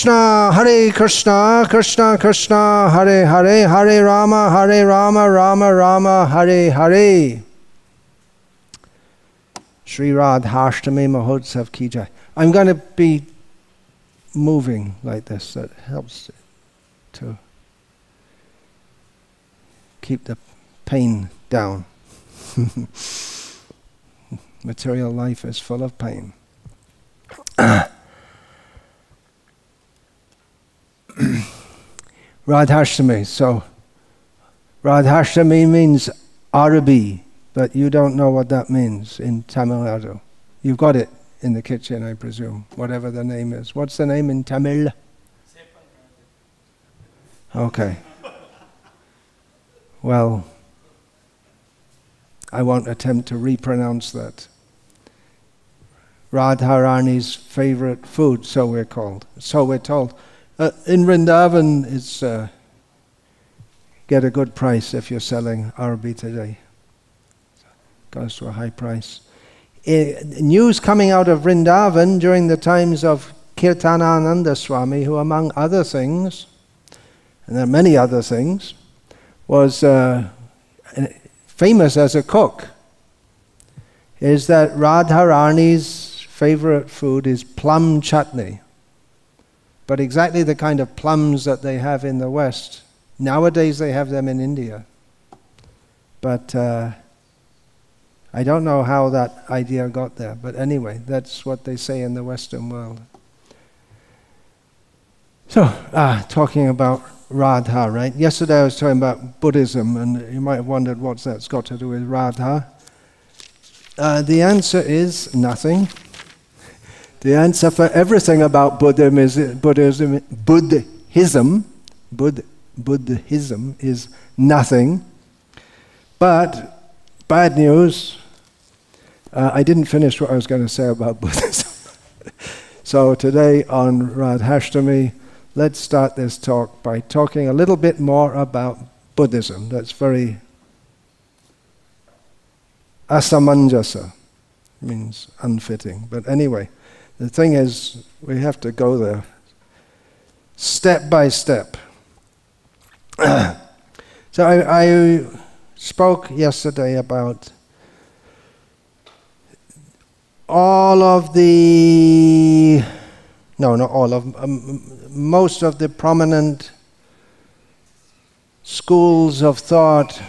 Krishna, Krishna Krishna, Hare Hare, Hare Rama, Rama Rama, Hare Hare. Sri Radhashtami Mahotsav Ki Jai. I'm going to be moving like this. That helps to keep the pain down. Material life is full of pain. Radhashtami. So Radhashtami means Arabi, but you don't know what that means in Tamil Nadu. You've got it in the kitchen, I presume, whatever the name is. What's the name in Tamil? Okay. Well, I won't attempt to repronounce that. Radharani's favorite food, so we're called. So we're told. In Vrindavan, it's get a good price if you're selling Arabi today. Goes to a high price. News coming out of Vrindavan during the times of Kirtanananda Swami, who among other things, and there are many other things, was famous as a cook, is that Radharani's favorite food is plum chutney. But exactly the kind of plums that they have in the West. Nowadays they have them in India. But I don't know how that idea got there. But anyway, that's what they say in the Western world. So, talking about Radha, right? Yesterday I was talking about Buddhism, and you might have wondered what's that's got to do with Radha. The answer is nothing. The answer for everything about Buddhism is nothing. But bad news, I didn't finish what I was going to say about Buddhism. So today on Radhashtami, let's start this talk by talking a little bit more about Buddhism. That's very asamanjasa, means unfitting. But anyway, the thing is, we have to go there step by step. So I spoke yesterday about all of the, no, not all of, most of the prominent schools of thought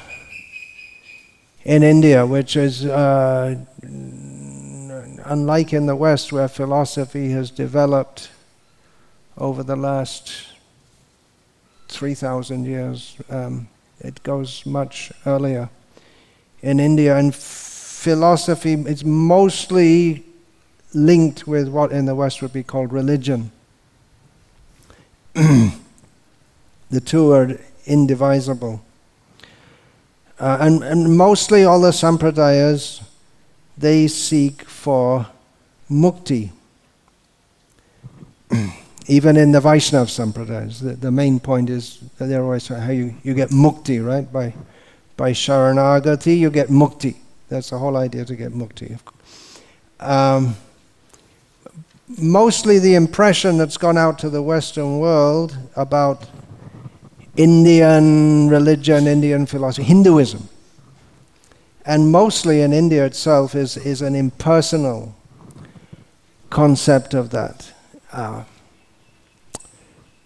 in India, which is unlike in the West, where philosophy has developed over the last 3,000 years. It goes much earlier. In India, and philosophy is mostly linked with what in the West would be called religion. The two are indivisible. And mostly all the sampradayas, they seek for mukti. Even in the Vaishnava sampradayas, the main point is that they're always how you get mukti, right? By sharanagati, you get mukti. That's the whole idea, to get mukti. Mostly the impression that's gone out to the Western world about Indian religion, Indian philosophy, Hinduism, and mostly in India itself is an impersonal concept of that,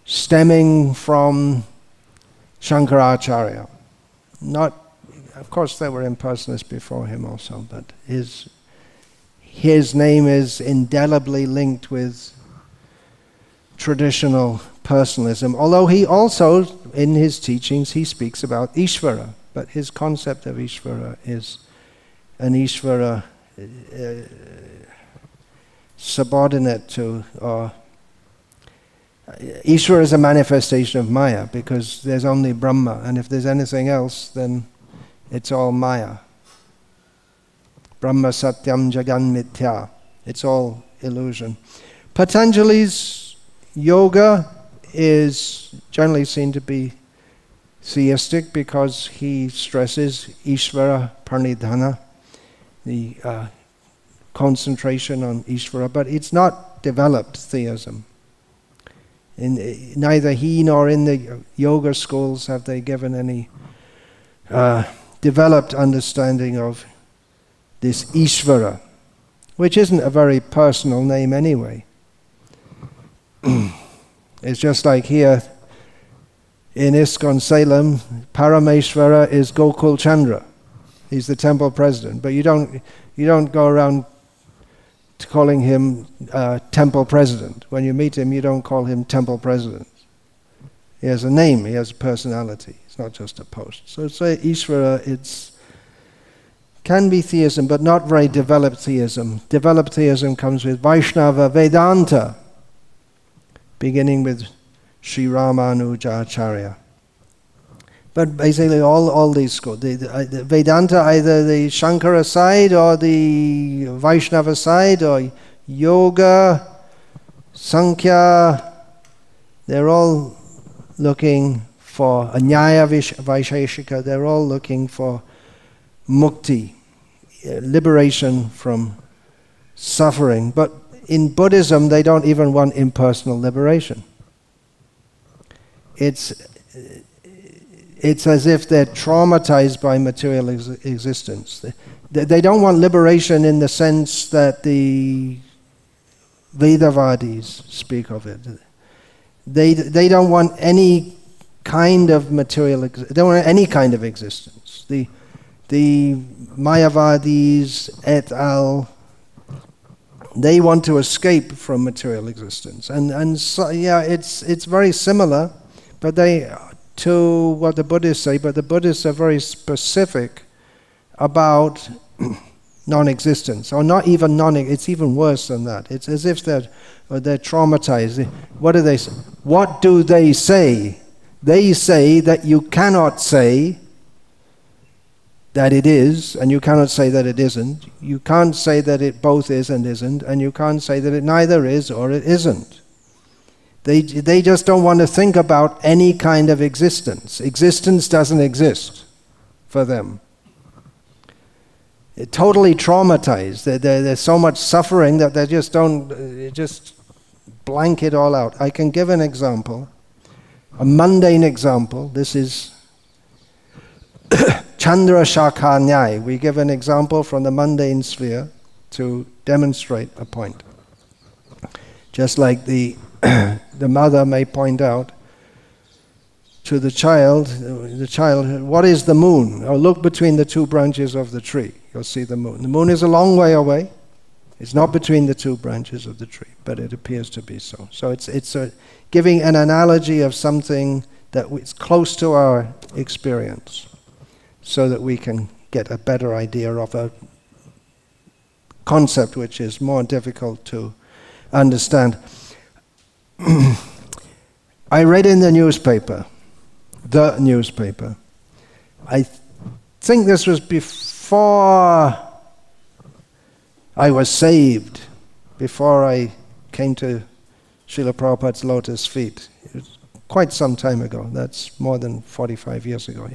stemming from Shankaracharya. Not, of course, there were impersonalists before him also, but his name is indelibly linked with traditional personalism, although he also, in his teachings, he speaks about Ishvara, but his concept of Ishvara is an Ishvara subordinate to, or Ishvara is a manifestation of Maya, because there's only Brahma, and if there's anything else, then it's all Maya. Brahma Satyam Jagan Mithya. It's all illusion. Patanjali's yoga is generally seen to be theistic because he stresses Ishvara Pranidhana, the concentration on Ishvara, but it's not developed theism. Neither he nor in the yoga schools have they given any developed understanding of this Ishvara, which isn't a very personal name anyway. It's just like here in ISKCON Salem, Parameshvara is Gokul Chandra. He's the temple president, but you don't go around calling him temple president. When you meet him, you don't call him temple president. He has a name, he has a personality. It's not just a post. So say Ishvara, can be theism, but not very developed theism. Developed theism comes with Vaishnava Vedanta, beginning with Sri Ramanujacharya. But basically all these schools, the Vedanta, either the Shankara side or the Vaishnava side, or Yoga, Sankhya, they're all looking for Anyaya Vaisheshika, they're all looking for mukti, liberation from suffering. But in Buddhism, they don't even want impersonal liberation. It's as if they're traumatized by material existence. They don't want liberation in the sense that the Vedavadis speak of it. They don't want any kind of material. They don't want any kind of existence. The Mayavadis et al., they want to escape from material existence, and so, yeah, it's very similar, but to what the Buddhists say. But the Buddhists are very specific about non-existence, or not even it's even worse than that. It's as if they're traumatized. What do they say? What do they say? They say that you cannot say that it is, and you cannot say that it isn't. You can't say that it both is and isn't, and you can't say that it neither is or it isn't. They just don't want to think about any kind of existence. Existence doesn't exist for them. They're totally traumatized. There's so much suffering that they just blank it all out. I can give an example, a mundane example. This is Chandra Shakha Nyaya. We give an example from the mundane sphere to demonstrate a point. Just like the mother may point out to the child, what is the moon? Oh, look between the two branches of the tree. You'll see the moon. The moon is a long way away. It's not between the two branches of the tree, but it appears to be so. So it's giving an analogy of something that is close to our experience, so that we can get a better idea of a concept which is more difficult to understand. I read in the newspaper, I think this was before I was saved, before I came to Srila Prabhupada's lotus feet. It was quite some time ago. That's more than 45 years ago.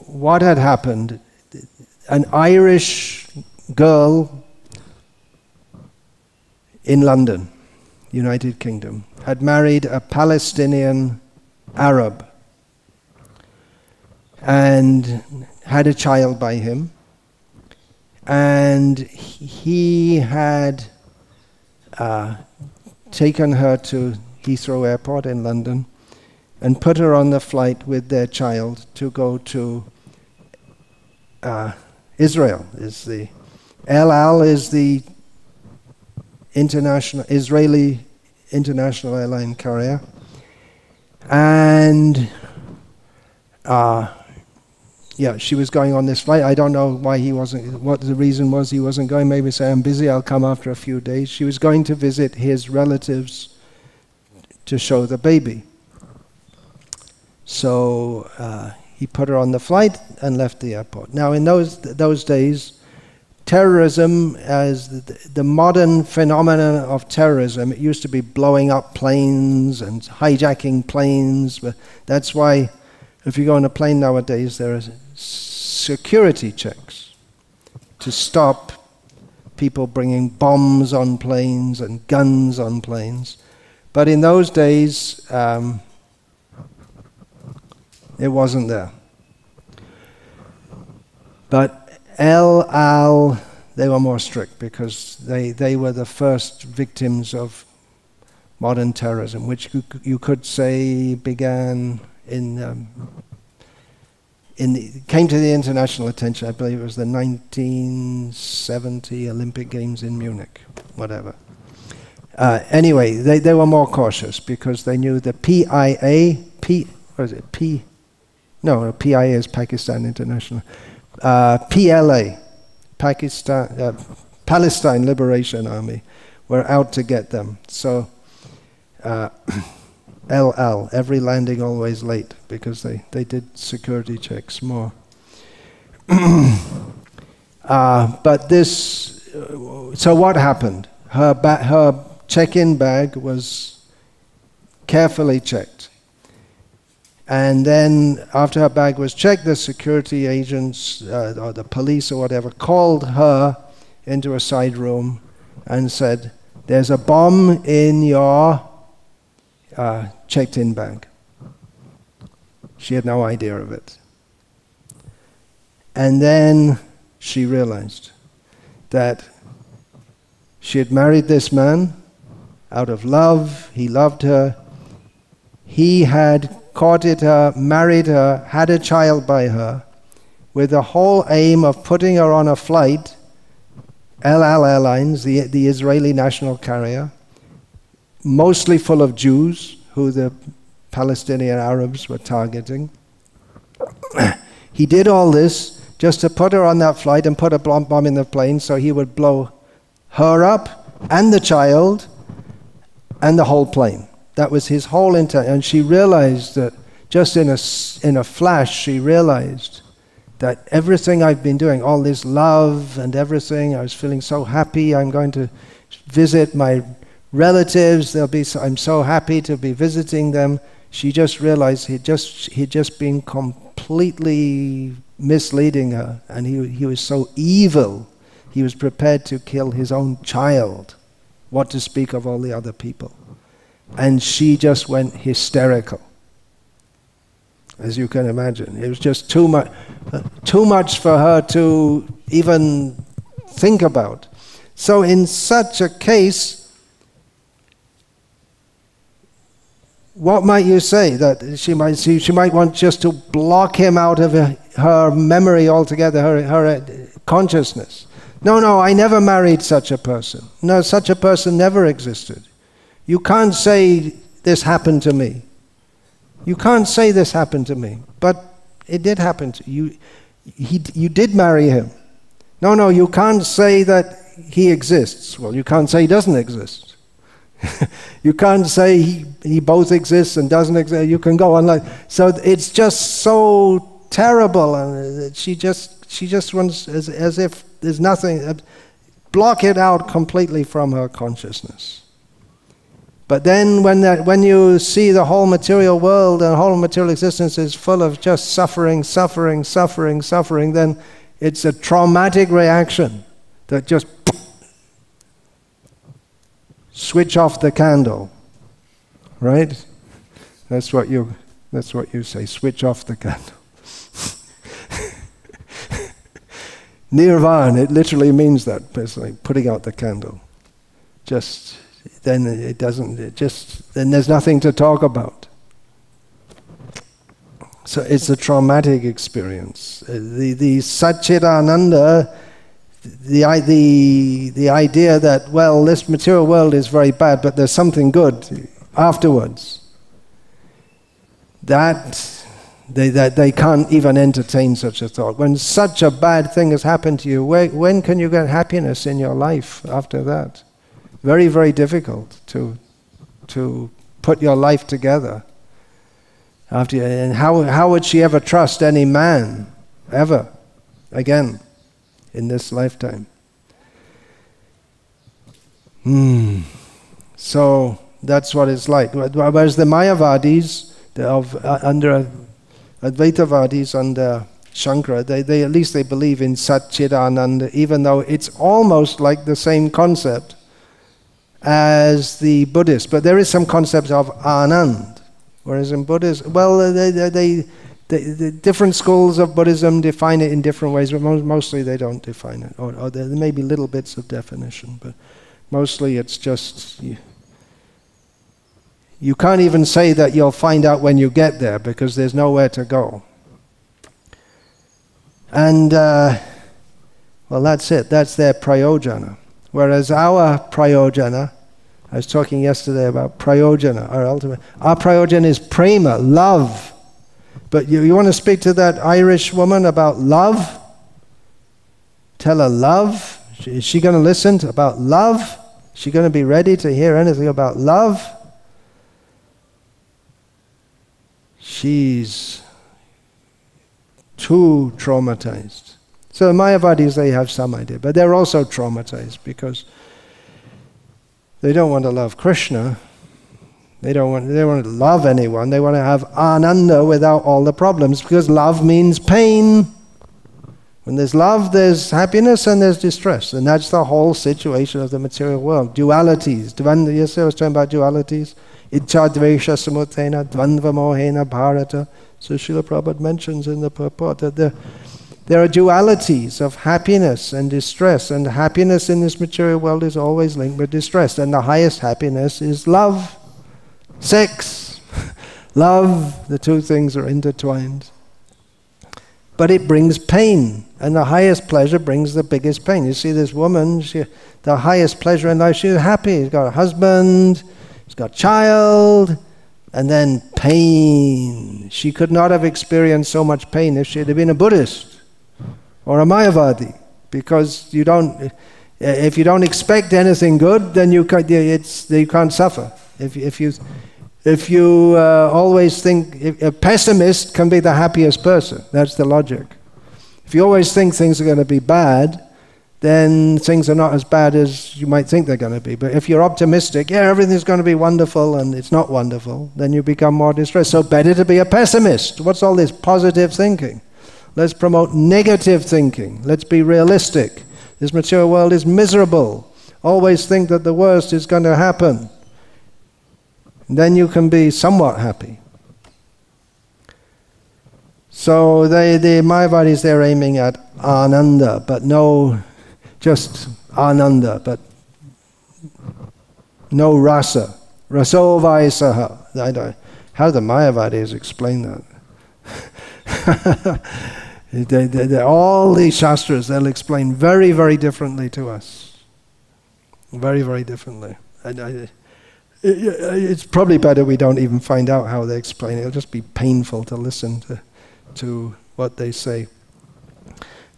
What had happened, an Irish girl in London, United Kingdom, had married a Palestinian Arab and had a child by him, and he had taken her to Heathrow Airport in London and put her on the flight with their child to go to Israel. El Al is the Israeli international airline carrier, and she was going on this flight. I don't know why he wasn't, what the reason was he wasn't going. Maybe say, I'm busy, I'll come after a few days. She was going to visit his relatives to show the baby. So he put her on the flight and left the airport. Now in those days, terrorism, as the modern phenomenon of terrorism, it used to be blowing up planes and hijacking planes. But that's why if you go on a plane nowadays, there are security checks to stop people bringing bombs on planes and guns on planes. But in those days, it wasn't there. But El Al, they were more strict because they were the first victims of modern terrorism, which you could say began came to the international attention. I believe it was the 1970 Olympic Games in Munich, whatever. Anyway, they were more cautious because they knew the PIA, PIA is Pakistan International. PLA, Palestine Liberation Army, were out to get them. So LL, every landing always late, because they did security checks more. But this, so what happened? Her check-in bag was carefully checked. And then after her bag was checked, the security agents or the police or whatever called her into a side room and said, "There's a bomb in your checked-in bag." She had no idea of it. And then she realized that she had married this man out of love. He loved her. He had courted her, married her, had a child by her, with the whole aim of putting her on a flight, El Al Airlines, the Israeli national carrier, mostly full of Jews, who the Palestinian Arabs were targeting. He did all this just to put her on that flight and put a bomb in the plane so he would blow her up and the child and the whole plane. That was his whole intent. And she realized that, just in a flash, she realized that everything I've been doing, all this love and everything, I was feeling so happy. I'm going to visit my relatives. I'm so happy to be visiting them. She just realized he'd just been completely misleading her, and he was so evil. He was prepared to kill his own child. What to speak of all the other people? And she just went hysterical, as you can imagine. It was just too much for her to even think about. So in such a case, what might you say? That she might want just to block him out of her memory altogether, her consciousness. No, I never married such a person. No, such a person never existed. You can't say this happened to me. You can't say this happened to me, but it did happen to you. You did marry him. No, you can't say that he exists. Well, you can't say he doesn't exist. You can't say he both exists and doesn't exist. You can go on like so. It's just so terrible, and she just runs as if there's nothing. Block it out completely from her consciousness. But then when you see the whole material world and whole material existence is full of just suffering, then it's a traumatic reaction that just switch off the candle, right? That's what you say, switch off the candle. Nirvana, it literally means that. It's like putting out the candle. Then then there's nothing to talk about. So it's a traumatic experience. The Satchidananda, the idea that, well, this material world is very bad, but there's something good afterwards, that they can't even entertain such a thought. When such a bad thing has happened to you, when can you get happiness in your life after that? Very, very difficult to put your life together. And how would she ever trust any man, ever, again, in this lifetime? So that's what it's like. Whereas the Mayavadis, under Advaitavadis, under Shankara, they at least they believe in Satchidananda, even though it's almost like the same concept as the Buddhists. But there is some concept of Anand, whereas in Buddhism, well, the different schools of Buddhism define it in different ways, but mostly they don't define it. Or there may be little bits of definition, but mostly it's just... You can't even say that you'll find out when you get there, because there's nowhere to go. And, well, that's it. That's their prayojana. Whereas our prayojana, I was talking yesterday about prayojana, our prayojana is prema, love. But you want to speak to that Irish woman about love? Tell her love? Is she going to listen about love? Is she going to be ready to hear anything about love? She's too traumatized. So the Mayavadis, they have some idea, but they're also traumatized because they don't want to love Krishna. They don't want to love anyone. They want to have ananda without all the problems, because love means pain. When there's love, there's happiness and there's distress. And that's the whole situation of the material world. Dualities. Yesterday I was talking about dualities. Icha dvesha samutena dvandva mohena bharata. So Srila Prabhupada mentions in the purport that there are dualities of happiness and distress. And happiness in this material world is always linked with distress. And the highest happiness is love. Sex, love, the two things are intertwined. But it brings pain, and the highest pleasure brings the biggest pain. You see this woman, the highest pleasure in life, she's happy. She's got a husband, she's got a child, and then pain. She could not have experienced so much pain if she had been a Buddhist or a Mayavadi, because if you don't expect anything good, then you can't suffer. If you always think, a pessimist can be the happiest person. That's the logic. If you always think things are going to be bad, then things are not as bad as you might think they're going to be. But if you're optimistic, yeah, everything's going to be wonderful, and it's not wonderful, then you become more distressed. So better to be a pessimist. What's all this positive thinking? Let's promote negative thinking. Let's be realistic. This material world is miserable. Always think that the worst is going to happen. Then you can be somewhat happy. So the Mayavadis, they're aiming at ananda, but no, just ananda, but no rasa. Raso vaisaha. How do the Mayavadis explain that? All these shastras, they'll explain very, very differently to us. Very, very differently. It's probably better we don't even find out how they explain it. It'll just be painful to listen to what they say.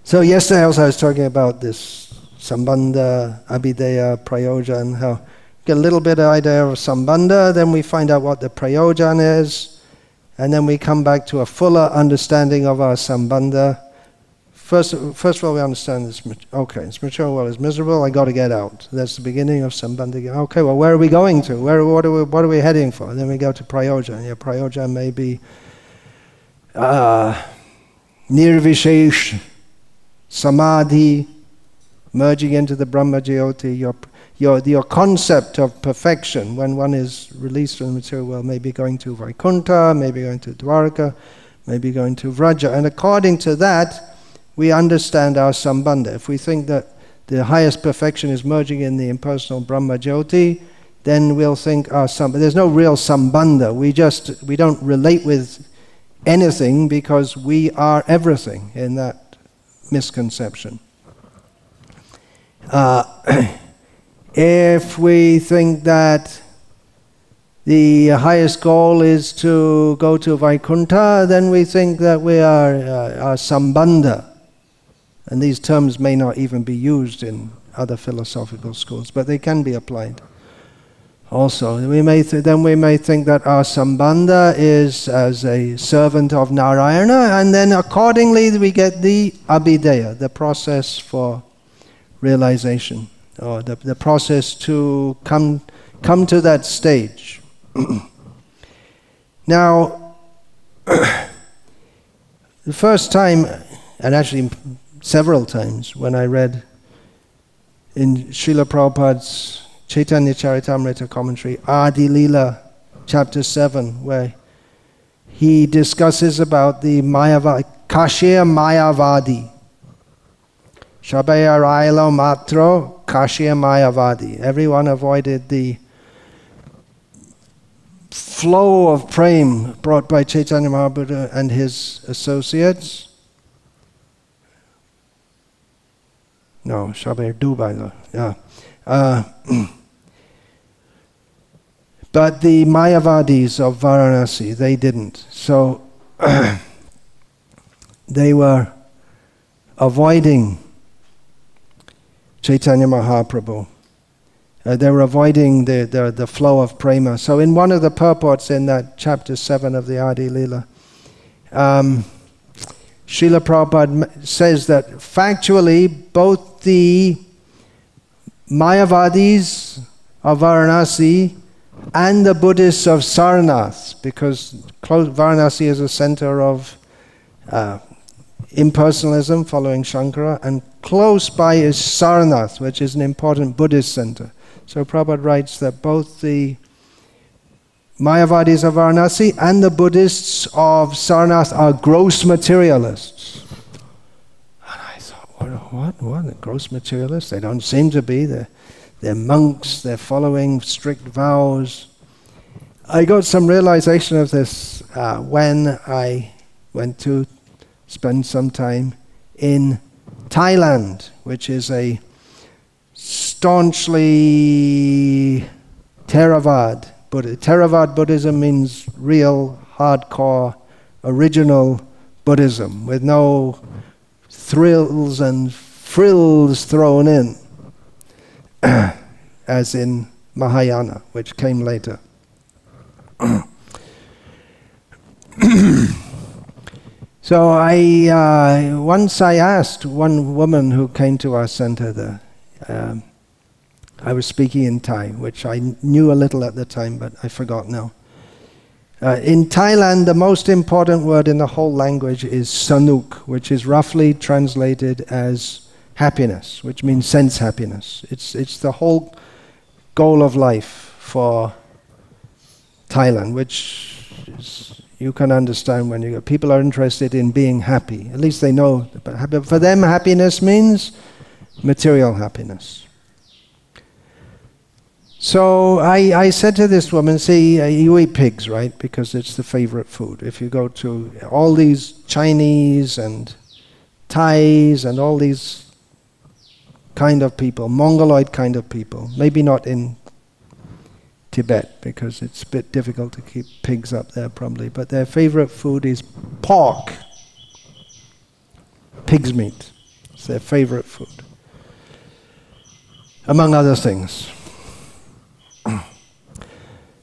So yesterday also I was talking about this Sambandha, Abhideya, Prayojan, how we get a little bit of idea of Sambandha, then we find out what the Prayojan is, and then we come back to a fuller understanding of our Sambandha. First of all, we understand this. Okay, this material world is miserable. I got to get out. That's the beginning of Sambandha. Okay, well, where are we going to? What are we heading for? And then we go to Prayojan. Yeah, Prayojan may be Nirvishesh, Samadhi, merging into the Brahma Jyoti. Your concept of perfection, when one is released from the material world, may be going to Vaikuntha, maybe going to Dwarka, maybe going to Vraja. And according to that, we understand our Sambandha. If we think that the highest perfection is merging in the impersonal Brahma Jyoti, then we'll think our Sambandha. There's no real Sambandha. We don't relate with anything because we are everything in that misconception. If we think that the highest goal is to go to Vaikuntha, then we think that we are Sambandha. And these terms may not even be used in other philosophical schools, but they can be applied. Also, we may think that our Sambandha is as a servant of Narayana, and then accordingly we get the Abhideya, the process for realization, or the process to come to that stage. Now, the first time and actually several times when I read in Srila Prabhupada's Chaitanya Charitamrita commentary, Adi Leela, chapter 7, where he discusses about the Mayavadi, Kashya Mayavadi. Shabaya Railo Matro Kashya Mayavadi. Everyone avoided the flow of prem brought by Chaitanya Mahaprabhu and his associates. No, Shabaya Dubai. Yeah. But the Mayavadis of Varanasi, they didn't. So they were avoiding Chaitanya Mahaprabhu. They were avoiding the flow of prema. So in one of the purports in that chapter 7 of the Adi Leela, Srila Prabhupada says that factually both the Mayavadis of Varanasi and the Buddhists of Sarnath, because Varanasi is a center of impersonalism following Shankara, and close by is Sarnath, which is an important Buddhist center. So Prabhupada writes that both the Mayavadis of Varanasi and the Buddhists of Sarnath are gross materialists. And I thought, what? Gross materialists? They don't seem to be. They're monks, they're following strict vows. I got some realization of this when I went to spend some time in Thailand, which is a staunchly Theravada Buddhism. Theravada Buddhism means real, hardcore, original Buddhism, with no thrills and frills thrown in, as in Mahayana, which came later. So once I asked one woman who came to our center, I was speaking in Thai, which I knew a little at the time, but I forgot now. In Thailand, the most important word in the whole language is sanuk, which is roughly translated as happiness, which means sense happiness. It's the whole goal of life for Thailand, which you can understand when people are interested in being happy. At least they know. But for them, happiness means material happiness. So I said to this woman, see, you eat pigs, right? Because it's the favorite food. If you go to all these Chinese and Thais and all these kind of people, Mongoloid kind of people, maybe not in Tibet, because it's a bit difficult to keep pigs up there probably, but their favorite food is pork. Pig's meat. It's their favorite food, among other things.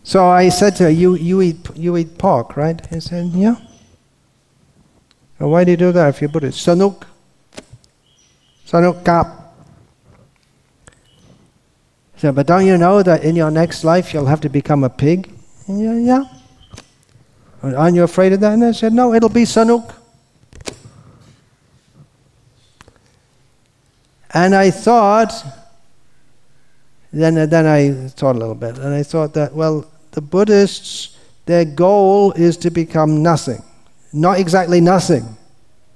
So I said to her, you eat pork, right? He said, yeah. Well, why do you do that if you're Buddhist? Sanuk. Sanuk kap. He said, but don't you know that in your next life you'll have to become a pig? Yeah. Aren't you afraid of that? And I said, no, it'll be sanuk. And I thought, then I thought a little bit, and I thought that, well, the Buddhists, their goal is to become nothing. Not exactly nothing.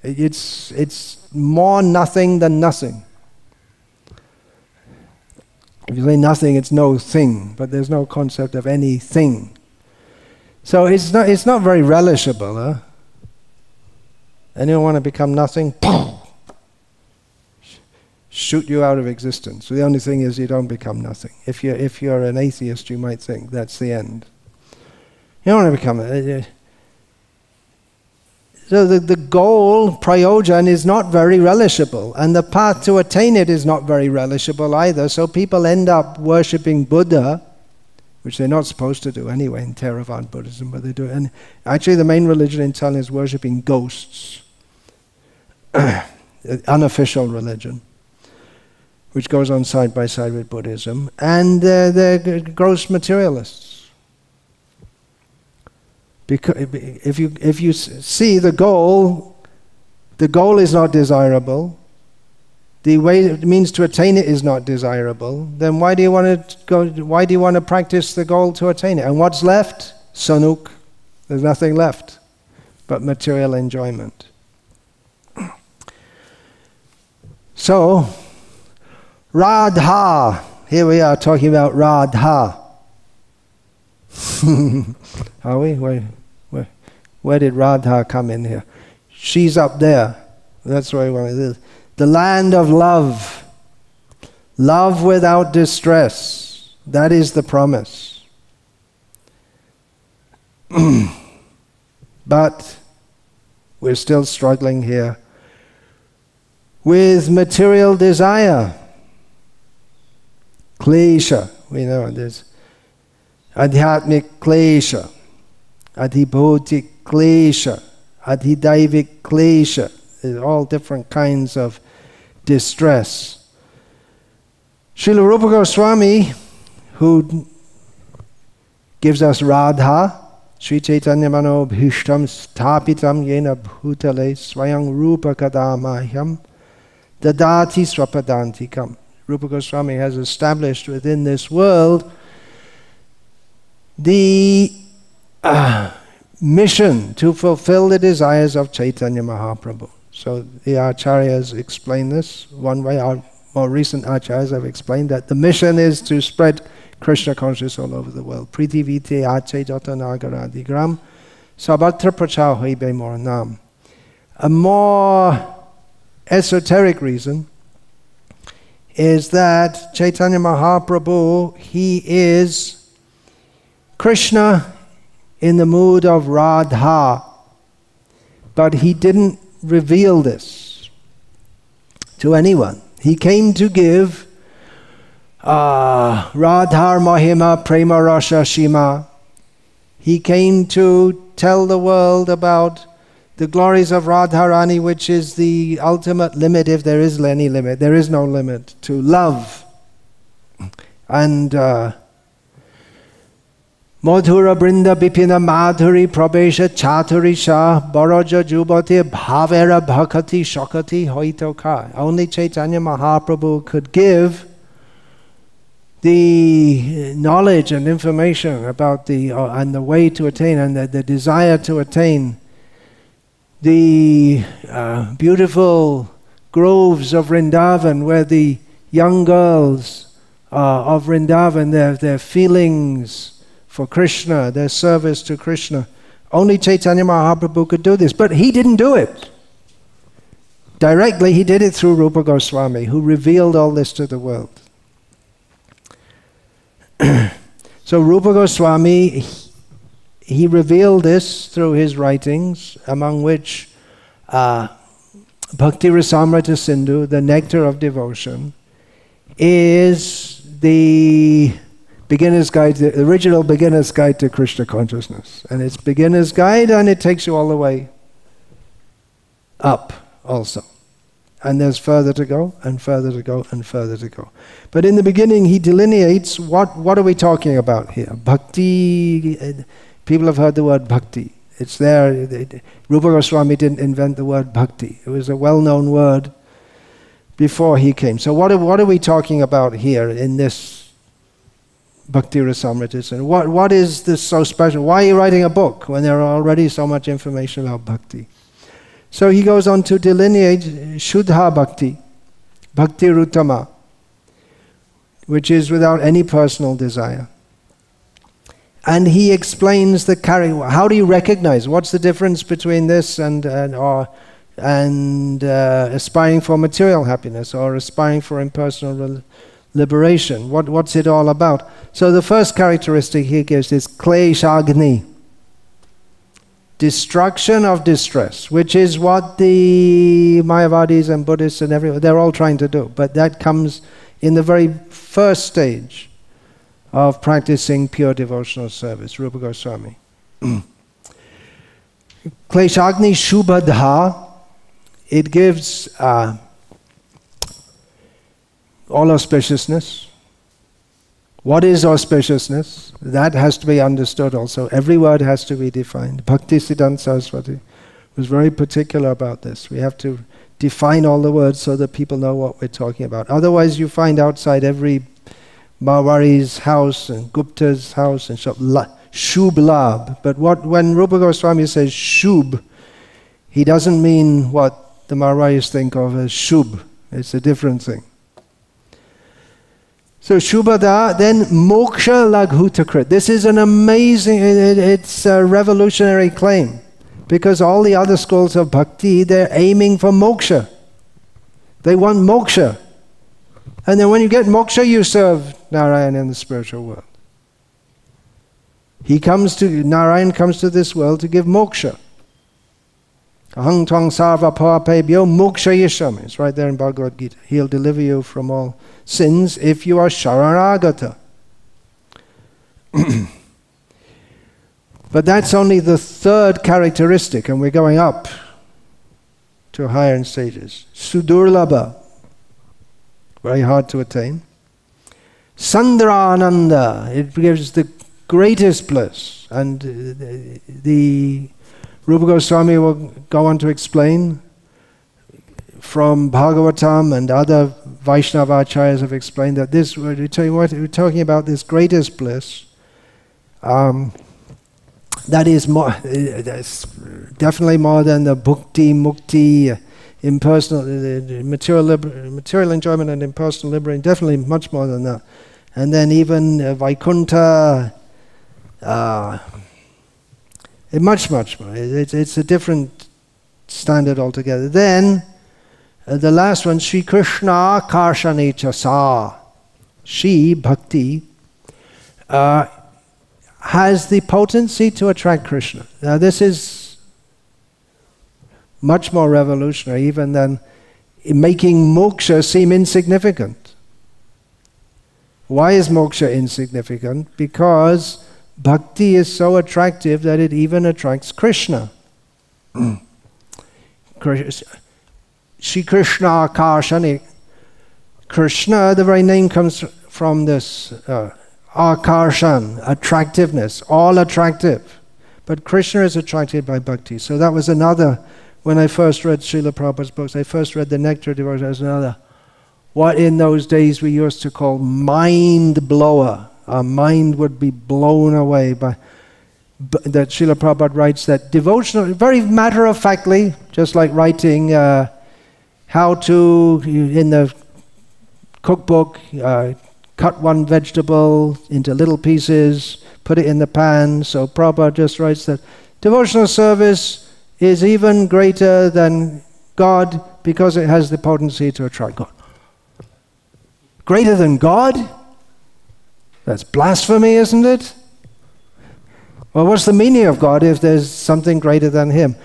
It's more nothing than nothing. If you say nothing, it's no thing, but there's no concept of anything. So it's not very relishable, huh? Anyone want to become nothing? Shoot you out of existence. So the only thing is you don't become nothing. If you're an atheist, you might think that's the end. You don't want to become so the goal, prayojan, is not very relishable, and the path to attain it is not very relishable either. So people end up worshipping Buddha, which they're not supposed to do anyway in Theravada Buddhism, but they do. And actually the main religion in Thailand is worshipping ghosts. Unofficial religion, which goes on side by side with Buddhism, and they're gross materialists. Because if you see the goal The goal is not desirable. The way it means to attain it is not desirable. Then why do you want to go? Why do you want to practice the goal to attain it? And what's left? Sanuk. There's nothing left but material enjoyment. So, Radha. Here we are talking about Radha. Are we? Where did Radha come in here? She's up there. That's where we want to do. The land of love. Love without distress. That is the promise. But we're still struggling here with material desire. Klesha. We know there's Adhyatmic klesha, Adhibhotik klesha, Adhidaivik klesha. There's all different kinds of distress. Srila Rupa Goswami, who gives us Radha, Sri Chaitanya Mano Bhishtam Sthapitam Yena Bhutale Swayang Rupa Kadamahyam Dadati Swapadantikam. Rupa Goswami has established within this world the mission to fulfill the desires of Chaitanya Mahaprabhu. So the Acharyas explain this one way. Our more recent Acharyas have explained that the mission is to spread Krishna consciousness all over the world. Prithivite ache jotanagara sabatra prachar hoibe moranam. A more esoteric reason is that Chaitanya Mahaprabhu, he is Krishna in the mood of Radha, but he didn't reveal this to anyone. He came to give Radhar Mahima Primerasa Shima. He came to tell the world about the glories of Radharani, which is the ultimate limit, if there is any limit. There is no limit to love. And Madhura Brinda Bipina Madhuri Prabesha Chaturisha Baraja Jubati Bhavera Bhakati Shakati Hoitoka. Only Chaitanya Mahaprabhu could give the knowledge and information about the and the way to attain and the desire to attain the beautiful groves of Vrindavan, where the young girls of Vrindavan, their feelings for Krishna, their service to Krishna. Only Chaitanya Mahaprabhu could do this, but he didn't do it directly. He did it through Rupa Goswami, who revealed all this to the world. So Rupa Goswami, he revealed this through his writings, among which Bhakti Rasamrita Sindhu, the nectar of devotion, is the beginner's guide, the original beginner's guide to Krishna consciousness. And it's beginner's guide, and it takes you all the way up also. And there's further to go, and further to go, and further to go. But in the beginning, he delineates what are we talking about here? Bhakti. People have heard the word bhakti. It's there. Rupa Goswami didn't invent the word bhakti. It was a well-known word before he came. So what are we talking about here in this Bhakti Rasamrita? And what is this so special? Why are you writing a book when there are already so much information about bhakti? So he goes on to delineate Shuddha Bhakti, Bhakti Ruttama, which is without any personal desire. And he explains the character. How do you recognize? What's the difference between this and aspiring for material happiness or aspiring for impersonal liberation? What's it all about? So the first characteristic he gives is kleshagni, destruction of distress, which is what the Mayavadis and Buddhists and everyone, they're all trying to do. But that comes in the very first stage of practicing pure devotional service, Rupa Goswami. Kleshagni Shubhadha, it gives all auspiciousness. What is auspiciousness? That has to be understood also. Every word has to be defined. Bhakti Siddhanta Saraswati, was very particular about this. We have to define all the words so that people know what we're talking about. Otherwise you find outside every Marwari's house and Gupta's house and Shubh Labh. But when Rupa Goswami says Shubh, he doesn't mean what the Marwaris think of as Shubh. It's a different thing. So Shubhada, then Moksha Laghutakrita. This is an amazing, it's a revolutionary claim. Because all the other schools of bhakti, they're aiming for moksha. They want moksha. And then when you get moksha, you serve Narayan in the spiritual world. Narayan comes to this world to give moksha. Ahang tvang sarva pāpebhyo moksha yisham. It's right there in Bhagavad Gita. He'll deliver you from all sins if you are sharanagata. But that's only the third characteristic, and we're going up to higher stages. Sudurlabha, very hard to attain. Sandrananda, it gives the greatest bliss. And the Rupa Goswami will go on to explain from Bhagavatam, and other Vaishnava acharyas have explained that this, we're talking about this greatest bliss. That is more, that's definitely more than the bhukti, mukti, impersonal, material enjoyment and impersonal liberation, definitely much more than that. And then even Vaikuntha, much more. It's a different standard altogether. Then, the last one, Sri Krishna Karshani Chasa. She, bhakti, has the potency to attract Krishna. Now this is much more revolutionary even than making moksha seem insignificant. Why is moksha insignificant? Because bhakti is so attractive that it even attracts Krishna. Shri Krishna Karshani. Krishna, the very name comes from this akarshan, attractiveness, all attractive. But Krishna is attracted by bhakti. So that was another, when I first read Srila Prabhupada's books, I first read the Nectar of Devotion as another, what in those days we used to call mind blower. Our mind would be blown away by, that Srila Prabhupada writes that devotional, very matter-of-factly, just like writing how to, in the cookbook, cut one vegetable into little pieces, put it in the pan. So Prabhupada just writes that devotional service is even greater than God because it has the potency to attract God. Greater than God? That's blasphemy, isn't it? Well, what's the meaning of God if there's something greater than Him?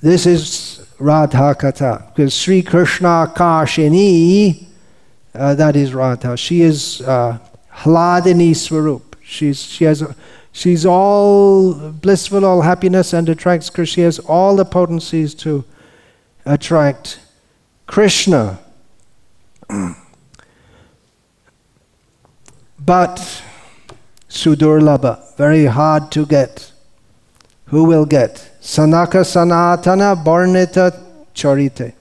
This is Radha Katha, because Sri Krishna Kashini, that is Radha. She is Hladini Swarup. She's all blissful, all happiness, and attracts Krishna. She has all the potencies to attract Krishna. But Sudurlabha, very hard to get. Who will get? Sanaka Sanatana Barnita Charite.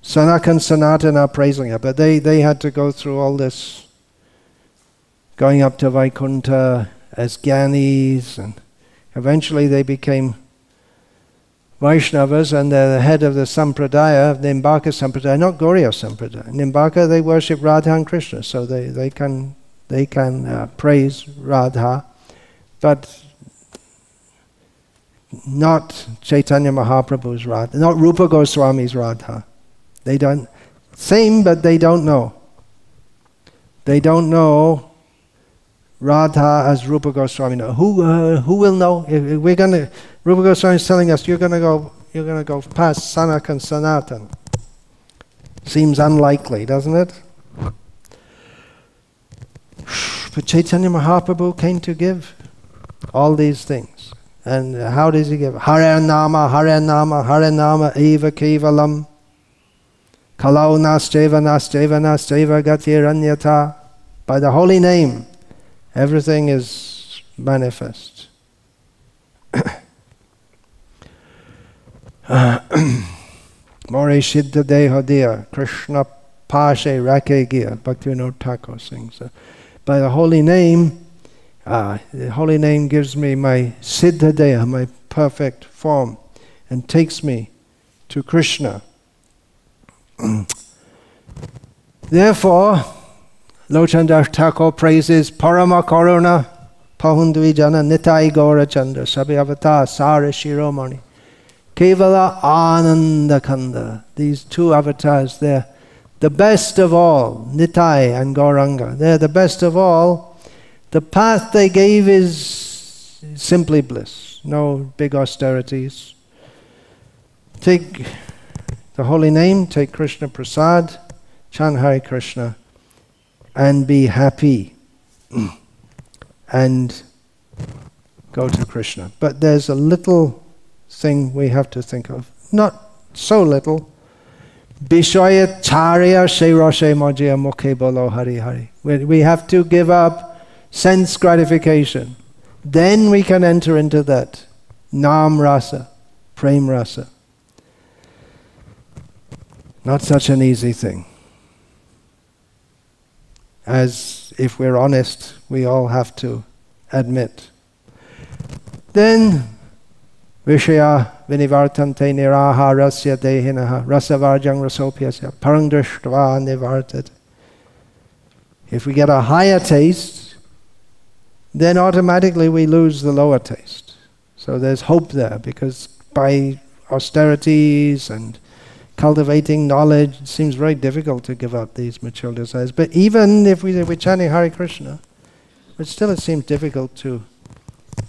Sanaka and Sanatana are praising her, but they had to go through all this, going up to Vaikuntha as Gyanis, and eventually they became Vaishnavas, and they're the head of the Sampradaya, Nimbaka Sampradaya, not Gauriya Sampradaya. Nimbaka, they worship Radha and Krishna, so they can praise Radha, but not Chaitanya Mahaprabhu's Radha, not Rupa Goswami's Radha. They don't, same, but they don't know. They don't know Radha as Rupa Goswami knows. Who will know? If we're gonna, Rupa Goswami is telling us you're gonna go past Sanaka and Sanatan. Seems unlikely, doesn't it? But Chaitanya Mahaprabhu came to give all these things. And how does he give? Hare Nama, Hare Nama, Hare Nama, Eva Kevalam. Kalau Nasteva, Nasteva, Nasteva, Gatiranyata. By the holy name, everything is manifest. More Siddha Deha Diya, Krishna Pashe Rake Giya, Bhaktivinoda Thakur sings. By the holy name, the holy name gives me my Siddha Deha, my perfect form, and takes me to Krishna. Therefore, Lochandas Thakur praises Parama Karuna, Pahundvijana, Nitai Gaura Chandra, Sabhyavata, Sara Shiromani, Kevala Ananda Kanda. These two avatars, they're the best of all, Nitai and Gauranga. They're the best of all. The path they gave is simply bliss, no big austerities. Take the holy name, take Krishna Prasad, chant Hare Krishna, and be happy. And go to Krishna. But there's a little thing we have to think of. Not so little. Bishaya charya sheiroshe mojya mukhe bolo hari hari. We have to give up sense gratification. Then we can enter into that nam rasa, prem rasa. Not such an easy thing. As if we're honest, we all have to admit. Then Vishaya vinivartante niraha rasya dehinaha rasavarjang rasopyasya parangdrishtva nivartat. If we get a higher taste, then automatically we lose the lower taste. So there's hope there, because by austerities and cultivating knowledge, it seems very difficult to give up these material desires. But even if we're chanting Hare Krishna, but still it seems difficult to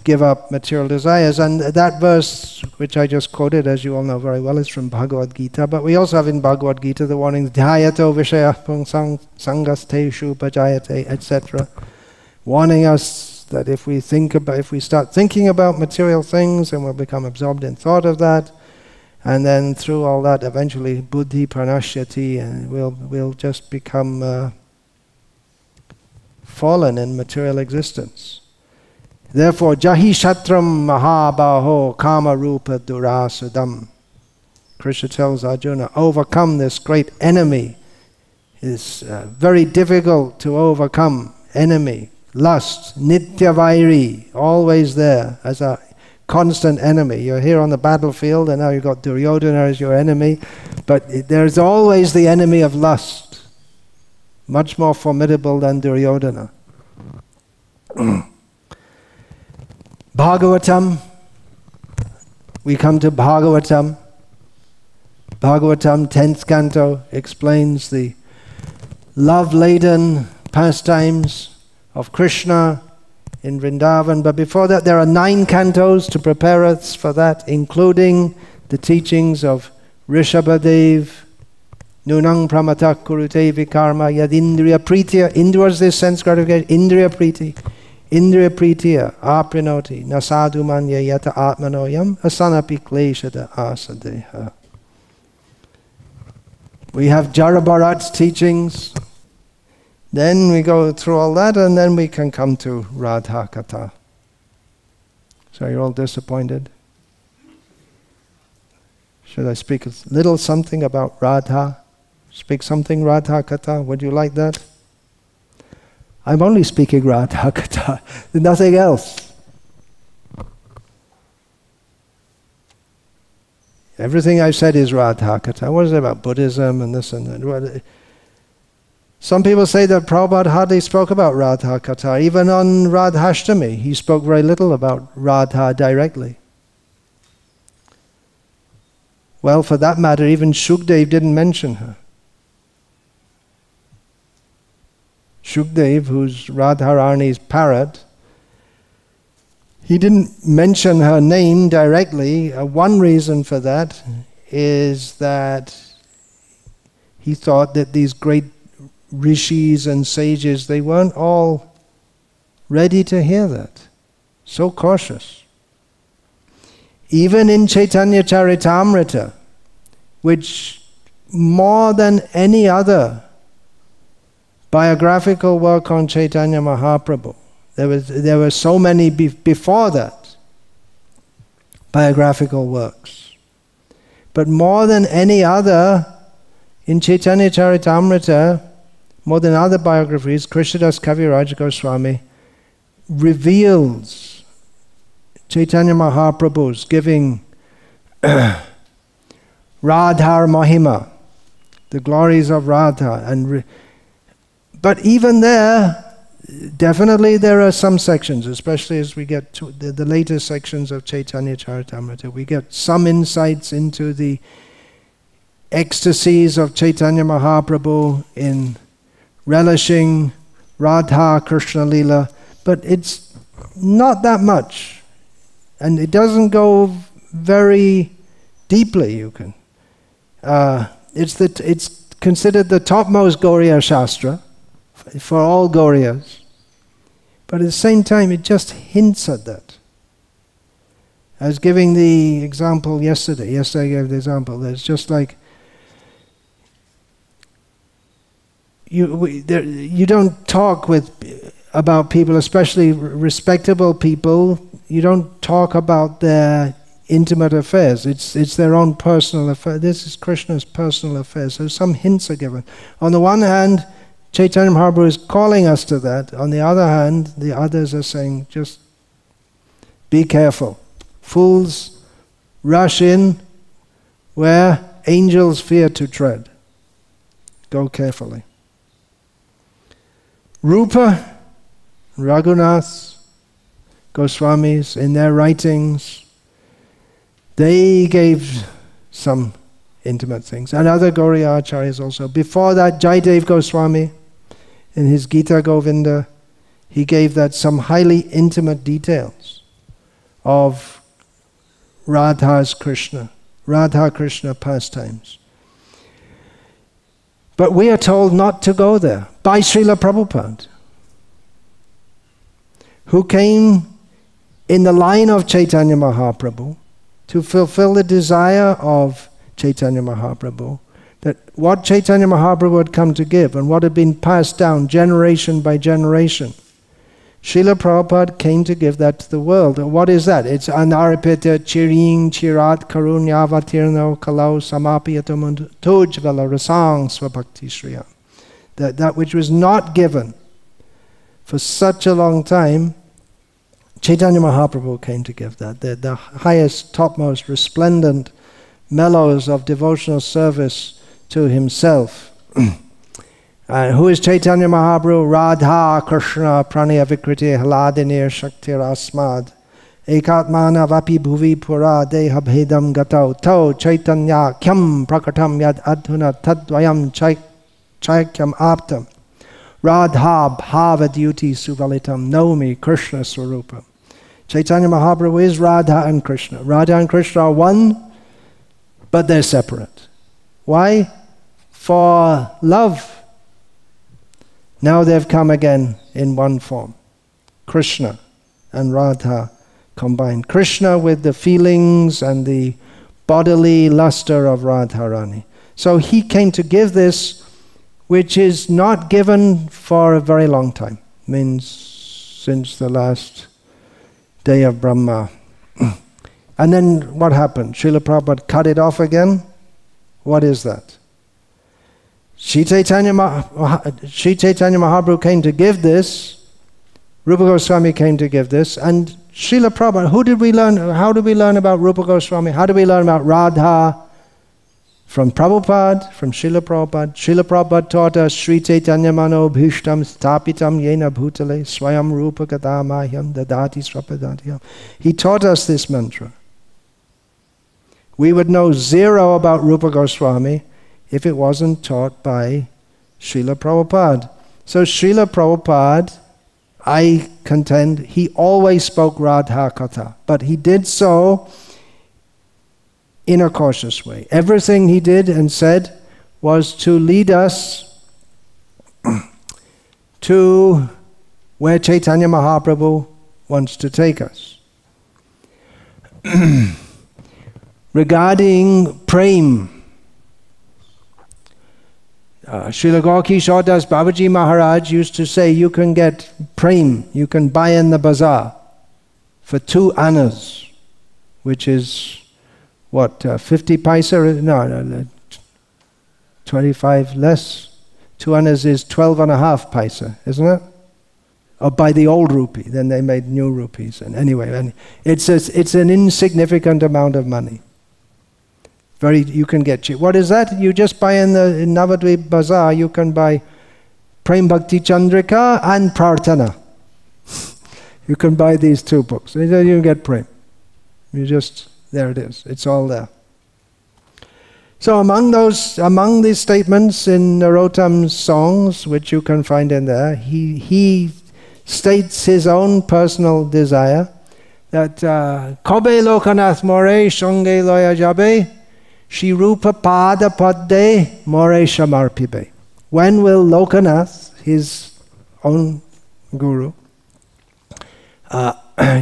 give up material desires. And that verse, which I just quoted, as you all know very well, is from Bhagavad Gita. But we also have in Bhagavad Gita the warnings, Dhyayato vishayapung sangasteshu bhajayate, etc., warning us that if we start thinking about material things, then we'll become absorbed in thought of that. And then through all that, eventually, buddhi pranashyati, and we'll just become fallen in material existence. Therefore, jahi shatram mahabaho kama rupa durasudam. Krishna tells Arjuna, overcome this great enemy. It's very difficult to overcome enemy. Lust, nitya vairi, always there as a constant enemy. You're here on the battlefield and now you've got Duryodhana as your enemy, but there's always the enemy of lust, much more formidable than Duryodhana. Bhagavatam, we come to Bhagavatam. Bhagavatam, 10th canto, explains the love-laden pastimes of Krishna in Vrindavan. But before that, there are 9 cantos to prepare us for that, including the teachings of Rishabhadev, Nunang Pramata Kurute Vikarma Yadindriya Pritya. Indriya is this sense gratification. Indriya Priti. Indriya Pritya Aprinoti Nasadu Manya Yata Atmanoyam Asanapi Kleshada Asadeha. We have Jarabharat's teachings. Then we go through all that, and then we can come to Radha Katha. So you're all disappointed? Should I speak a little something about Radha? Speak something Radha Katha? Would you like that? I'm only speaking Radha Katha, nothing else. Everything I've said is Radha Katha. What is it about Buddhism and this and that? Some people say that Prabhupada hardly spoke about Radha Katha. Even on Radhashtami, he spoke very little about Radha directly. Well, for that matter, even Shukdev didn't mention her. Shukdev, who's Radharani's parrot, he didn't mention her name directly. One reason for that is that he thought that these great rishis and sages, they weren't all ready to hear that. So cautious. Even in Chaitanya Charitamrita, which more than any other biographical work on Chaitanya Mahaprabhu, there were so many before that biographical works. But more than any other, in Chaitanya Charitamrita, more than other biographies, Krishnadas Kaviraj Goswami reveals Chaitanya Mahaprabhu's giving Radhar Mahima, the glories of Radha. But even there, definitely there are some sections, especially as we get to the later sections of Chaitanya Charitamrita, we get some insights into the ecstasies of Chaitanya Mahaprabhu in relishing Radha Krishna Leela, but it's not that much. And it doesn't go very deeply, you can. It's considered the topmost Gauriya Shastra for all Gauriyas. But at the same time, it just hints at that. I was giving the example yesterday. Yesterday I gave the example. There's just like, you don't talk about people, especially respectable people, you don't talk about their intimate affairs. It's their own personal affair. This is Krishna's personal affairs. So some hints are given. On the one hand, Chaitanya Mahaprabhu is calling us to that. On the other hand, the others are saying, just be careful. Fools rush in where angels fear to tread. Go carefully. Rupa, Raghunath, Goswamis, in their writings, they gave some intimate things. And other Gauriya Acharyas also. Before that, Jaidev Goswami, in his Gita Govinda, he gave that some highly intimate details of Radha Krishna pastimes. But we are told not to go there by Srila Prabhupada, who came in the line of Chaitanya Mahaprabhu to fulfill the desire of Chaitanya Mahaprabhu, that what Chaitanya Mahaprabhu had come to give and what had been passed down generation by generation, Srila Prabhupada came to give that to the world. And what is that? It's anarpita chiring chirat karunyavatirno kalau samapiyatam tujvala rasang svabhakti shriyam. That which was not given for such a long time, Chaitanya Mahaprabhu came to give that. The highest, topmost, resplendent mellows of devotional service to himself. Who is Chaitanya Mahaprabhu? Radha Krishna pranaya vikriti haladinir shaktir asmad ekatmana vapi bhuvi pura deha bhedam gatau tau chaitanya kyam prakatam yad adhuna tadvayam chaikyam aptam Radha bhavadyuti suvalitam naumi Krishna swarupam. Chaitanya Mahaprabhu is Radha and Krishna. Radha and Krishna are one, but they're separate. Why? For love. Now they've come again in one form. Krishna and Radha combined. Krishna with the feelings and the bodily luster of Radharani. So he came to give this, which is not given for a very long time. Means since the last day of Brahma. And then what happened? Srila Prabhupada cut it off again. What is that? Sri Chaitanya Mahaprabhu came to give this. Rupa Goswami came to give this. And Srila Prabhupada, how did we learn about Rupa Goswami? How did we learn about Radha? From Prabhupada, from Srila Prabhupada. Srila Prabhupada taught us Sri Chaitanya Mano Bhishtam Stapitam Yena Bhutale Swayam Rupa Gata Mahyam Dadati Srapadatiyam. He taught us this mantra. We would know zero about Rupa Goswami if it wasn't taught by Srila Prabhupada. So Srila Prabhupada, I contend, he always spoke Radha Katha, but he did so in a cautious way. Everything he did and said was to lead us to where Chaitanya Mahaprabhu wants to take us. Regarding prem, Srila Gorki Shaudas Babaji Maharaj used to say, you can get prem, you can buy in the bazaar for 2 annas, which is what, 50 paisa? No, 25 less. 2 annas is 12.5 paisa, isn't it? Or by the old rupee, then they made new rupees. And anyway, it's an insignificant amount of money. You can get cheap. What is that? You just buy in Navadvip Bazaar, you can buy Prem Bhakti Chandrika and Prarthana. You can buy these 2 books. And then you get Prem. There it is. It's all there. So among these statements in Narottam's songs, which you can find in there, he states his own personal desire that Kobe Lokanath More Shonge Loya Jabe Shri Rupa Pada Padde More Shamarpibe. When will Lokanath, his own guru,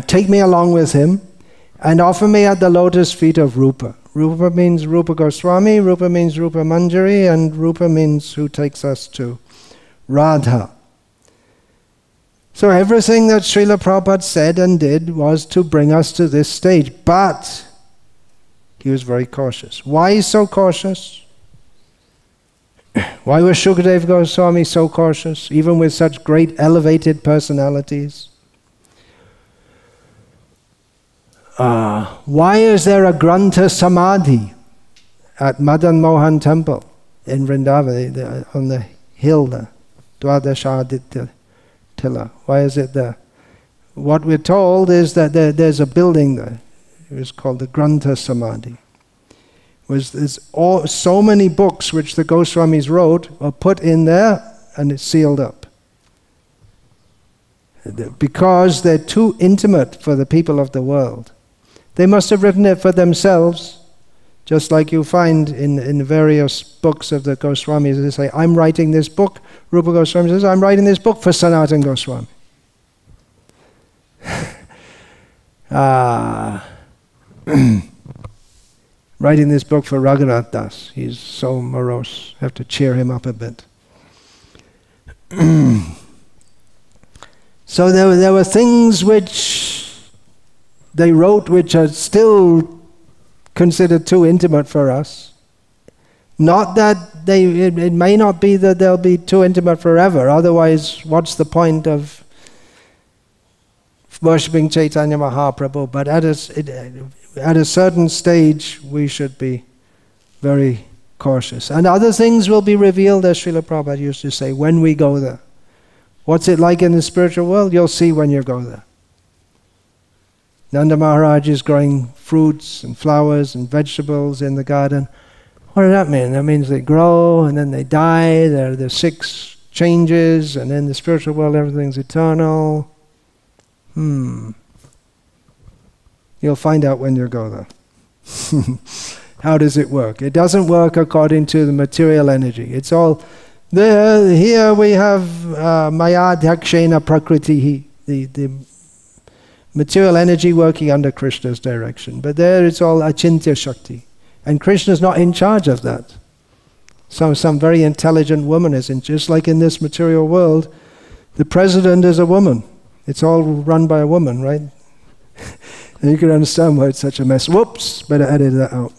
take me along with him and offer me at the lotus feet of Rupa? Rupa means Rupa Goswami, Rupa means Rupa Manjari, and Rupa means who takes us to Radha. So everything that Srila Prabhupada said and did was to bring us to this stage, but he was very cautious. Why so cautious? Why was Shukadev Goswami so cautious, even with such great elevated personalities? Why is there a Grantha Samadhi at Madan Mohan temple in Vrindavan, on the hill there, Dwadashaditya Tila? Why is it there? What we're told is that there's a building there. It was called the Grantha Samadhi. There's so many books which the Goswamis wrote are put in there and it's sealed up. Because they're too intimate for the people of the world. They must have written it for themselves, just like you find in various books of the Goswamis. They say, I'm writing this book. Rupa Goswami says, I'm writing this book for Sanatana Goswami. Writing this book for Raghunath Das. He's so morose. Have to cheer him up a bit. So there were things which they wrote which are still considered too intimate for us. Not that it may not be that they'll be too intimate forever, otherwise what's the point of worshipping Chaitanya Mahaprabhu? But at a certain stage we should be very cautious. And other things will be revealed, as Srila Prabhupada used to say, when we go there. What's it like in the spiritual world? You'll see when you go there. Nanda Maharaj is growing fruits and flowers and vegetables in the garden. What does that mean? That means they grow and then they die. There are the 6 changes, and in the spiritual world everything's eternal. You'll find out when you go there. How does it work? It doesn't work according to the material energy. It's all there. Here we have Mayadhyakshena Prakriti, the material energy working under Krishna's direction. But there it's all Achintya Shakti. And Krishna's not in charge of that. Some very intelligent woman is in, just like in this material world, the president is a woman. It's all run by a woman, right? And you can understand why it's such a mess. Whoops, better edit that out.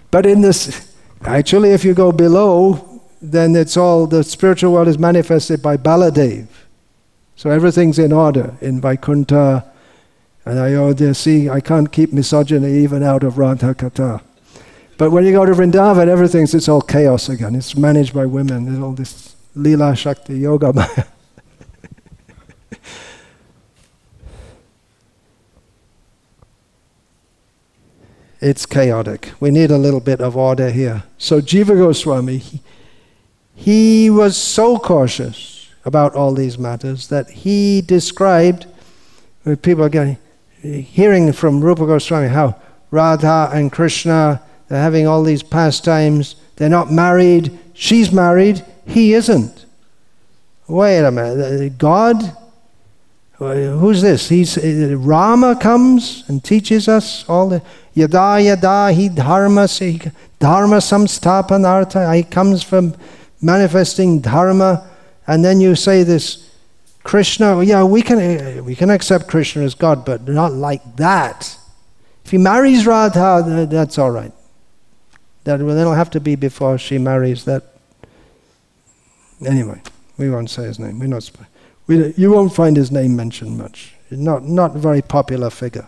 But in this, actually if you go below, then it's all, the spiritual world is manifested by Baladev. So everything's in order in Vaikuntha and Ayodhya. See, I can't keep misogyny even out of Radha Katha. But when you go to Vrindavan, it's all chaos again. It's managed by women. There's all this Leela Shakti Yoga Maya. It's chaotic. We need a little bit of order here. So Jiva Goswami, he was so cautious about all these matters that he described, people again hearing from Rupa Goswami how Radha and Krishna, they're having all these pastimes, they're not married, she's married, he isn't. Wait a minute, God? Who's this? Rama comes and teaches us all the yada yada hi dharma samsthapanartha. He comes from manifesting dharma, and then you say this Krishna, yeah, we can accept Krishna as God, but not like that. If he marries Radha, that's all right. That'll have to be before she marries that. Anyway, we won't say his name. You won't find his name mentioned much. Not a very popular figure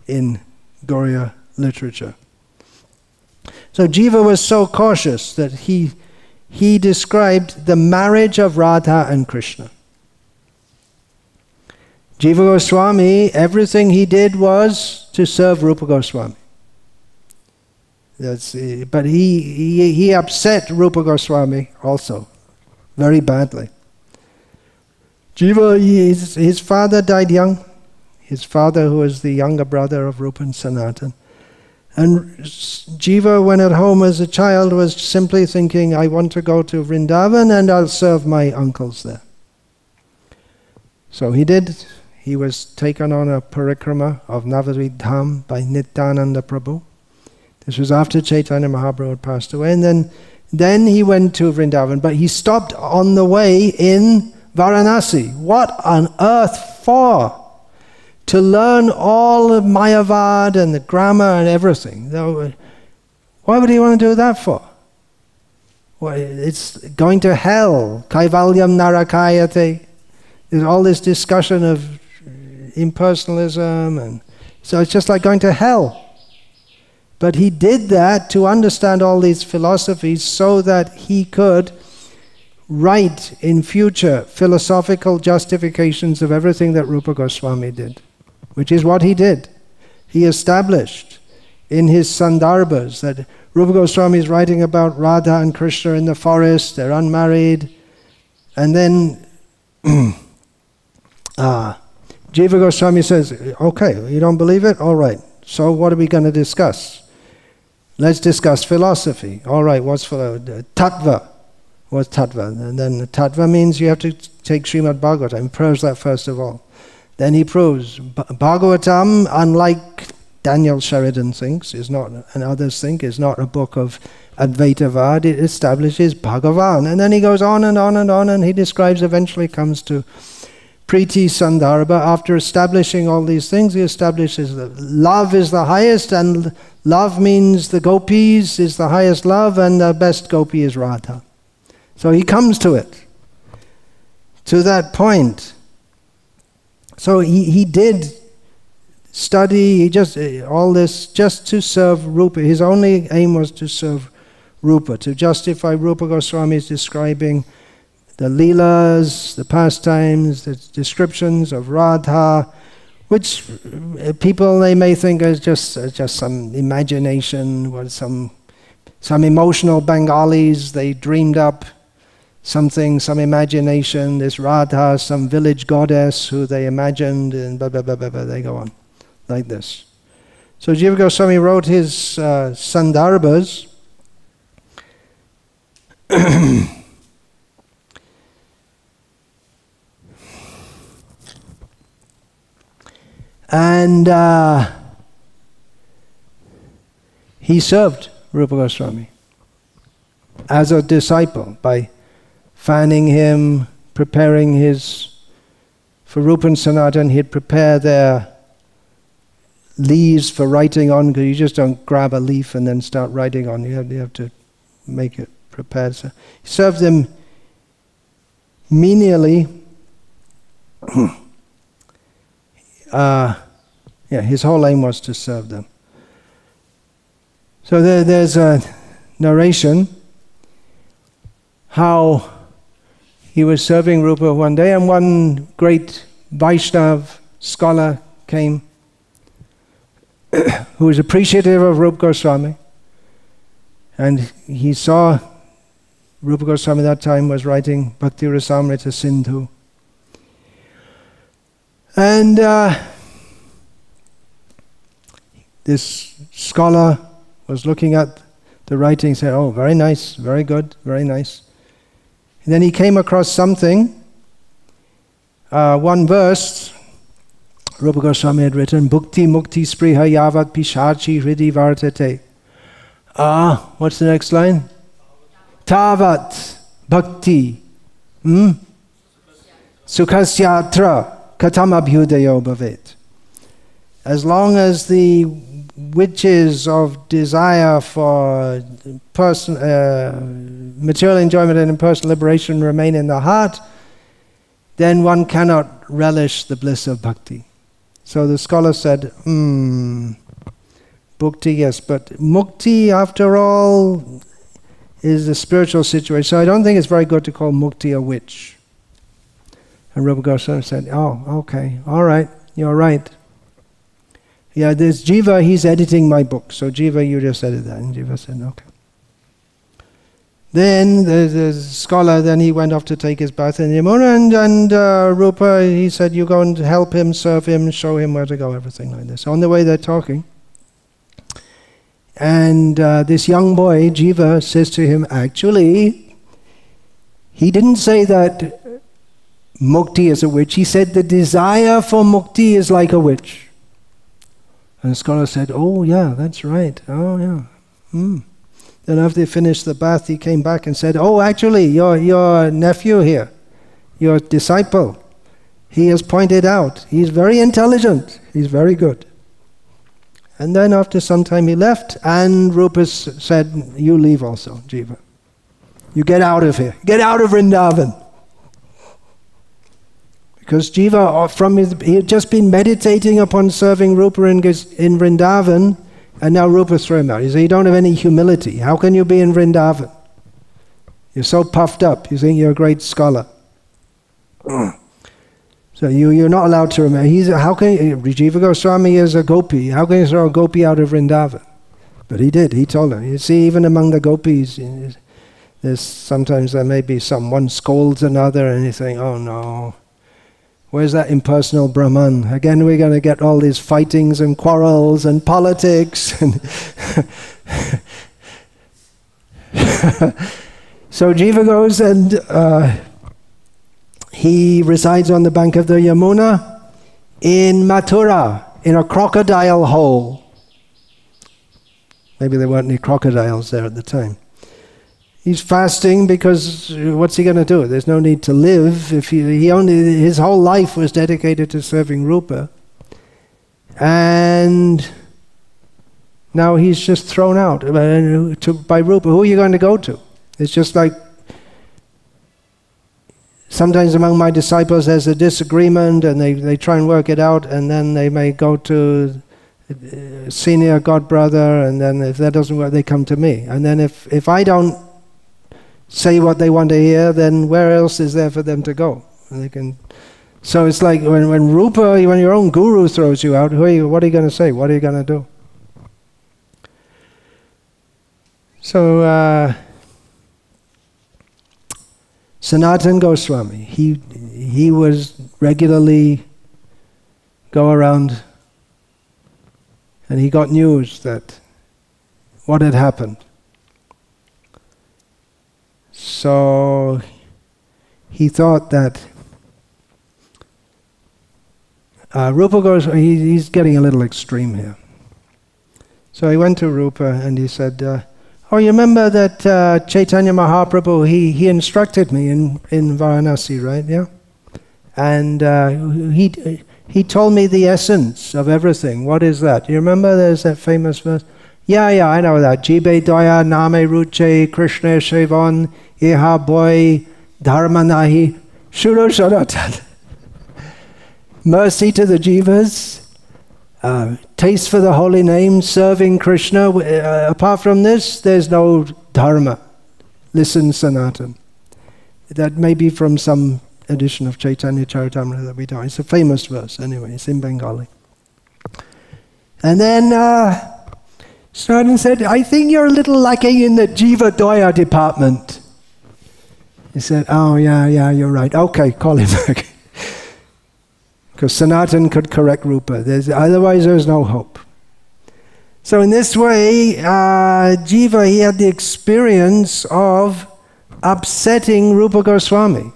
in Gauriya literature. So Jiva was so cautious that he described the marriage of Radha and Krishna. Jiva Goswami, everything he did was to serve Rupa Goswami. But he upset Rupa Goswami also, very badly. Jiva, his father died young. His father, who was the younger brother of Rupa and Sanatan. And Jiva, when at home as a child, was simply thinking, I want to go to Vrindavan and I'll serve my uncles there. So he did. He was taken on a parikrama of Navadvip Dham by Nityananda Prabhu. This was after Chaitanya Mahaprabhu had passed away. And then he went to Vrindavan, but he stopped on the way in Varanasi. What on earth for? To learn all of Mayavad and the grammar and everything. Why would he want to do that for? Well, it's going to hell. Kaivalyam narakayate. There's all this discussion of impersonalism, and so it's just like going to hell. But he did that to understand all these philosophies so that he could write in future philosophical justifications of everything that Rupa Goswami did, which is what he did. He established in his Sandarbhas that Rupa Goswami is writing about Radha and Krishna in the forest, they're unmarried, and then Jiva Goswami says, okay, you don't believe it? All right, so what are we going to discuss? Let's discuss philosophy. All right, what's tattva? What's tattva? And then tattva means you have to take Srimad Bhagavatam. He proves that first of all. Then he proves Bhagavatam, unlike Daniel Sheridan thinks, is not, and others think, is not a book of Advaitavad. It establishes Bhagavan. And then he goes on and on and on, and he describes, eventually comes to Priti Sandarbha. After establishing all these things, he establishes that love is the highest, and love means the gopis is the highest love, and the best gopi is Radha. So he comes to it, to that point. So he did study, all this just to serve Rupa. His only aim was to serve Rupa, to justify Rupa Goswami's describing the leelas, the pastimes, the descriptions of Radha, which people, they may think is just some imagination, or some emotional Bengalis, they dreamed up something, some imagination, this Radha, some village goddess who they imagined, and blah, blah, blah, blah, blah, they go on like this. So Jiva Goswami wrote his Sandarbhas, and he served Rupa Goswami as a disciple by fanning him, preparing for Rupa and Sanatan, he'd prepare their leaves for writing on, because you just don't grab a leaf and then start writing on, you have to make it prepared. So he served them menially. His whole aim was to serve them. So there's a narration how he was serving Rupa one day, and one great Vaishnav scholar came who was appreciative of Rupa Goswami, and he saw Rupa Goswami at that time was writing Bhakti Rasamrita Sindhu. And this scholar was looking at the writing, said, oh, very nice, very good, very nice. And then he came across something, one verse, Rupa Goswami had written, Bhukti Mukti Spriha Yavat Pishachi Hridi Vartate. What's the next line? Tavat Bhakti. Sukhasyatra katam abhyudayo bhavet. As long as the witches of desire for material enjoyment and impersonal liberation remain in the heart, then one cannot relish the bliss of bhakti. So the scholar said, bhakti, yes, but mukti, after all, is a spiritual situation. So I don't think it's very good to call mukti a witch. And Rupa Goswami said, oh, okay, all right, you're right. Yeah, there's Jiva, he's editing my book. So Jiva, you just edit that. And Jiva said, okay. Then the scholar, then he went off to take his bath in Yamuna, and Rupa, he said, you go and help him, serve him, show him where to go, everything like this. On the way they're talking. And this young boy, Jiva, says to him, actually, he didn't say that mukti is a witch. He said the desire for mukti is like a witch. And the scholar said, oh yeah, that's right. Oh yeah. Then after they finished the bath, he came back and said, oh, actually, your nephew here, your disciple, he has pointed out, he's very intelligent, he's very good. And then after some time he left, and Rupa said, you leave also, Jiva. You get out of here. Get out of Vrindavan. Because Jiva, he had just been meditating upon serving Rupa in Vrindavan, and now Rupa threw him out. He said, you don't have any humility. How can you be in Vrindavan? You're so puffed up. You think you're a great scholar. So you're not allowed to remember. Jiva Goswami is a gopi. How can you throw a gopi out of Vrindavan? But he did. He told him. You see, even among the gopis, sometimes there may be one scolds another, and you think, oh no. Where's that impersonal Brahman? Again, we're going to get all these fightings and quarrels and politics. So Jiva goes and he resides on the bank of the Yamuna in Mathura, in a crocodile hole. Maybe there weren't any crocodiles there at the time. He's fasting because what's he going to do? There's no need to live. If his whole life was dedicated to serving Rupa, and now he's just thrown out by Rupa. Who are you going to go to? It's just like sometimes among my disciples there's a disagreement, and they try and work it out, and then they may go to senior godbrother, and then if that doesn't work, they come to me. And then if I don't say what they want to hear, then where else is there for them to go? So it's like when Rupa, when your own guru throws you out, what are you going to say? What are you going to do? So Sanatana Goswami, he was regularly go around, and he got news that what had happened. So he thought that Rupa goes, he's getting a little extreme here. So he went to Rupa and he said, oh, you remember that Chaitanya Mahaprabhu, he instructed me in Varanasi, right? Yeah? And he told me the essence of everything. What is that? You remember there's that famous verse? Yeah, I know that. Jibe Daya Name Ruche Krishna Shevon Iha Boy Dharma Nahi Shuro Sharatal. Mercy to the Jivas, taste for the holy name, serving Krishna. Apart from this, there's no dharma. Listen, Sanatan. That may be from some edition of Chaitanya Charitamrita that we don't. It's a famous verse anyway, it's in Bengali. And then Sanatan said, I think you're a little lacking in the Jiva Daya department. He said, oh yeah, you're right. Okay, call him back. Because Sanatan could correct Rupa. Otherwise there's no hope. So in this way, Jiva, he had the experience of upsetting Rupa Goswami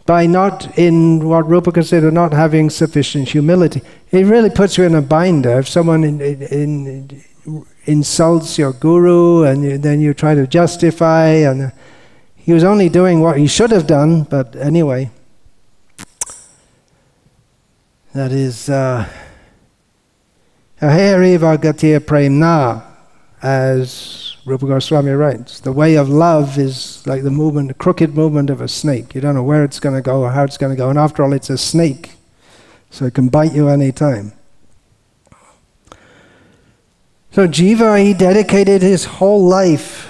by not, in what Rupa considered not having sufficient humility. It really puts you in a binder. If someone insults your guru and then you try to justify, and He was only doing what he should have done, but anyway. That is, Aheriva Gatir Premna, as Rupa Goswami writes. The way of love is like the movement, the crooked movement of a snake. You don't know where it's going to go or how it's going to go, and after all, it's a snake, so it can bite you any time. So Jiva, he dedicated his whole life.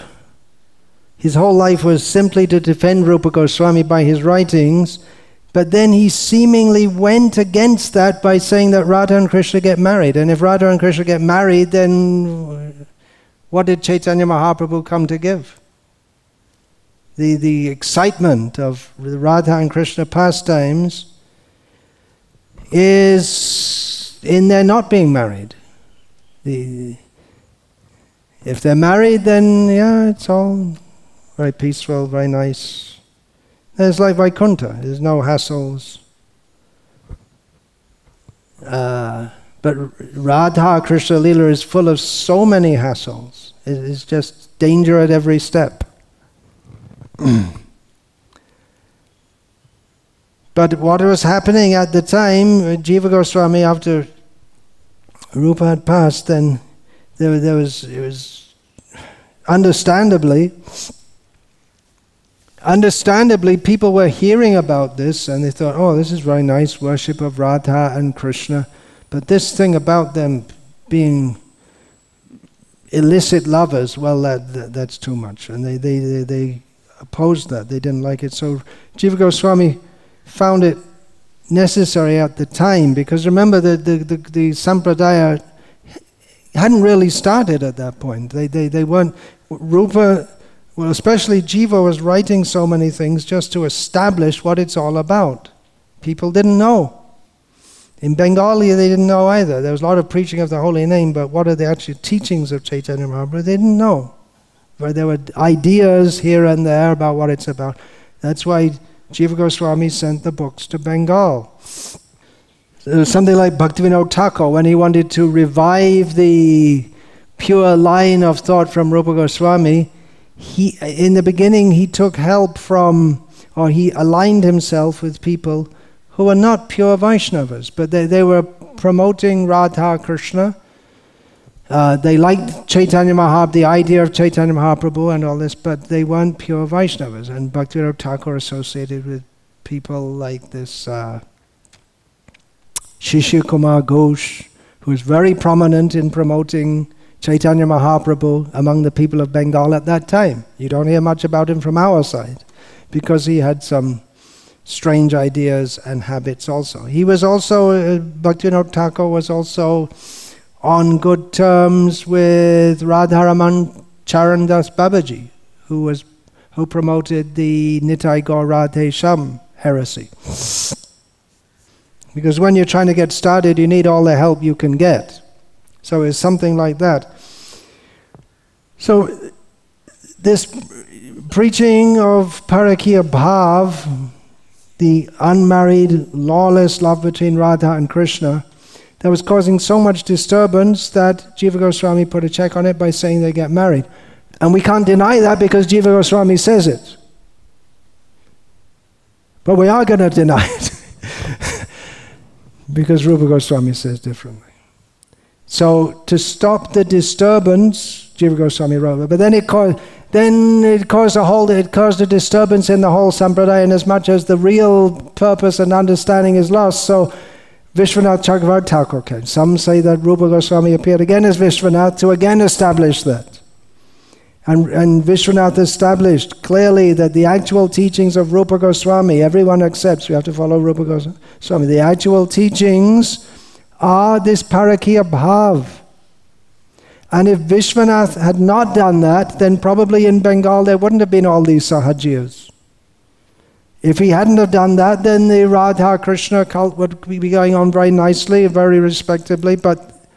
His whole life was simply to defend Rupa Goswami by his writings, but then he seemingly went against that by saying that Radha and Krishna get married. And if Radha and Krishna get married, then what did Chaitanya Mahaprabhu come to give? The excitement of the Radha and Krishna pastimes is in their not being married. If they're married, then yeah, it's all very peaceful, very nice. There's like Vaikuntha, there's no hassles. But Radha Krishna Leela is full of so many hassles. It is just danger at every step. But what was happening at the time, Jiva Goswami, after Rupa had passed, then it was understandably people were hearing about this and they thought, oh, this is very nice, worship of Radha and Krishna, but this thing about them being illicit lovers, well, that's too much. And they opposed that, they didn't like it. So Jiva Goswami found it necessary at the time, because remember the Sampradaya hadn't really started at that point. They weren't, Rupa, well, especially Jiva was writing so many things just to establish what it's all about. People didn't know. In Bengali, they didn't know either. There was a lot of preaching of the holy name, but what are the actual teachings of Chaitanya Mahaprabhu? They didn't know. But there were ideas here and there about what it's about. That's why Jiva Goswami sent the books to Bengal. There was something like Bhaktivinoda Thakur, when he wanted to revive the pure line of thought from Rupa Goswami, in the beginning he took help from, or he aligned himself with people who were not pure Vaishnavas, but they were promoting Radha Krishna. They liked Chaitanya Mahaprabhu, the idea of Chaitanya Mahaprabhu and all this, but they weren't pure Vaishnavas. And Bhaktivinoda Thakur associated with people like this Shishir Kumar Ghosh, who was very prominent in promoting Chaitanya Mahaprabhu among the people of Bengal at that time. You don't hear much about him from our side, because he had some strange ideas and habits also. He was also, Bhaktivinoda Thakur was also on good terms with Radharaman Charandas Babaji, who promoted the Nitai Gaur Radhe Sham heresy. Because when you're trying to get started, you need all the help you can get. So it's something like that. So this preaching of Parakya Bhav, the unmarried, lawless love between Radha and Krishna, that was causing so much disturbance that Jiva Goswami put a check on it by saying they get married. And we can't deny that because Jiva Goswami says it. But we are going to deny it because Rupa Goswami says differently. So to stop the disturbance, Jiva Goswami wrote it, but then it caused a disturbance in the whole Sampradaya, in as much as the real purpose and understanding is lost. So Vishwanath Chakravarti Thakur came. Some say that Rupa Goswami appeared again as Vishwanath to again establish that. And Vishwanath established clearly that the actual teachings of Rupa Goswami, everyone accepts, we have to follow Rupa Goswami. The actual teachings are this Parakya Bhav. And if Vishwanath had not done that, then probably in Bengal there wouldn't have been all these Sahajiyas. If he hadn't have done that, then the Radha Krishna cult would be going on very nicely, very respectably, but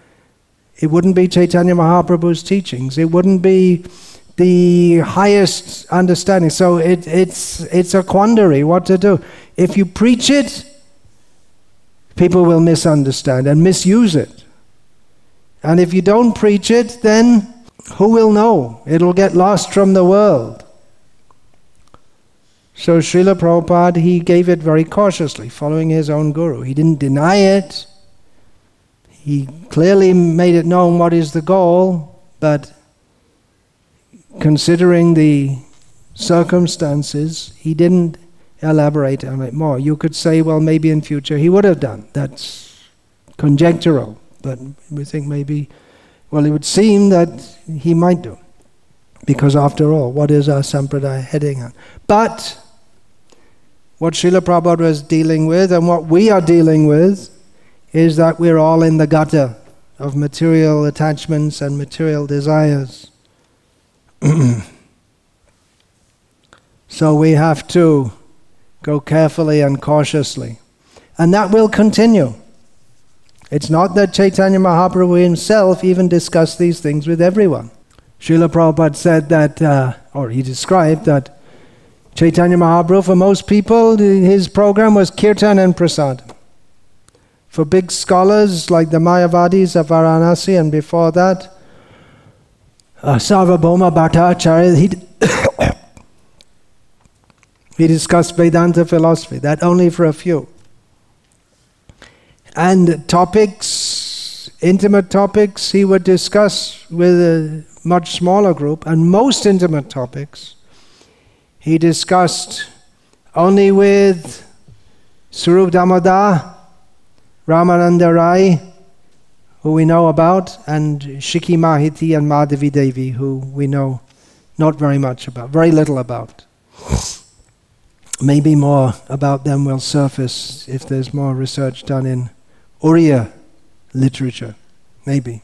it wouldn't be Chaitanya Mahaprabhu's teachings. It wouldn't be the highest understanding. So it's a quandary what to do. If you preach it, people will misunderstand and misuse it. And if you don't preach it, then who will know? It'll get lost from the world. So Srila Prabhupada, he gave it very cautiously, following his own guru. He didn't deny it. He clearly made it known what is the goal, but considering the circumstances, he didn't elaborate on it more. You could say, well, maybe in future he would have done. That's conjectural, but we think maybe, well, it would seem that he might do. Because after all, what is our sampradaya heading at? But what Srila Prabhupada was dealing with, and what we are dealing with, is that we're all in the gutter of material attachments and material desires. So we have to go carefully and cautiously. And that will continue. It's not that Chaitanya Mahaprabhu himself even discussed these things with everyone. Srila Prabhupada said that, or he described that Chaitanya Mahaprabhu, for most people, his program was kirtan and prasadam. For big scholars like the Mayavadis of Varanasi, and before that, Sarvabhauma Bhattacharya, he discussed Vedanta philosophy, that only for a few. And topics, intimate topics, he would discuss with a much smaller group, and most intimate topics, he discussed only with Sarup Damodar, Ramananda Rai, who we know about, and Shiki Mahiti and Madhavi Devi, who we know not very much about, very little about. Maybe more about them will surface if there's more research done in Oriya literature, maybe.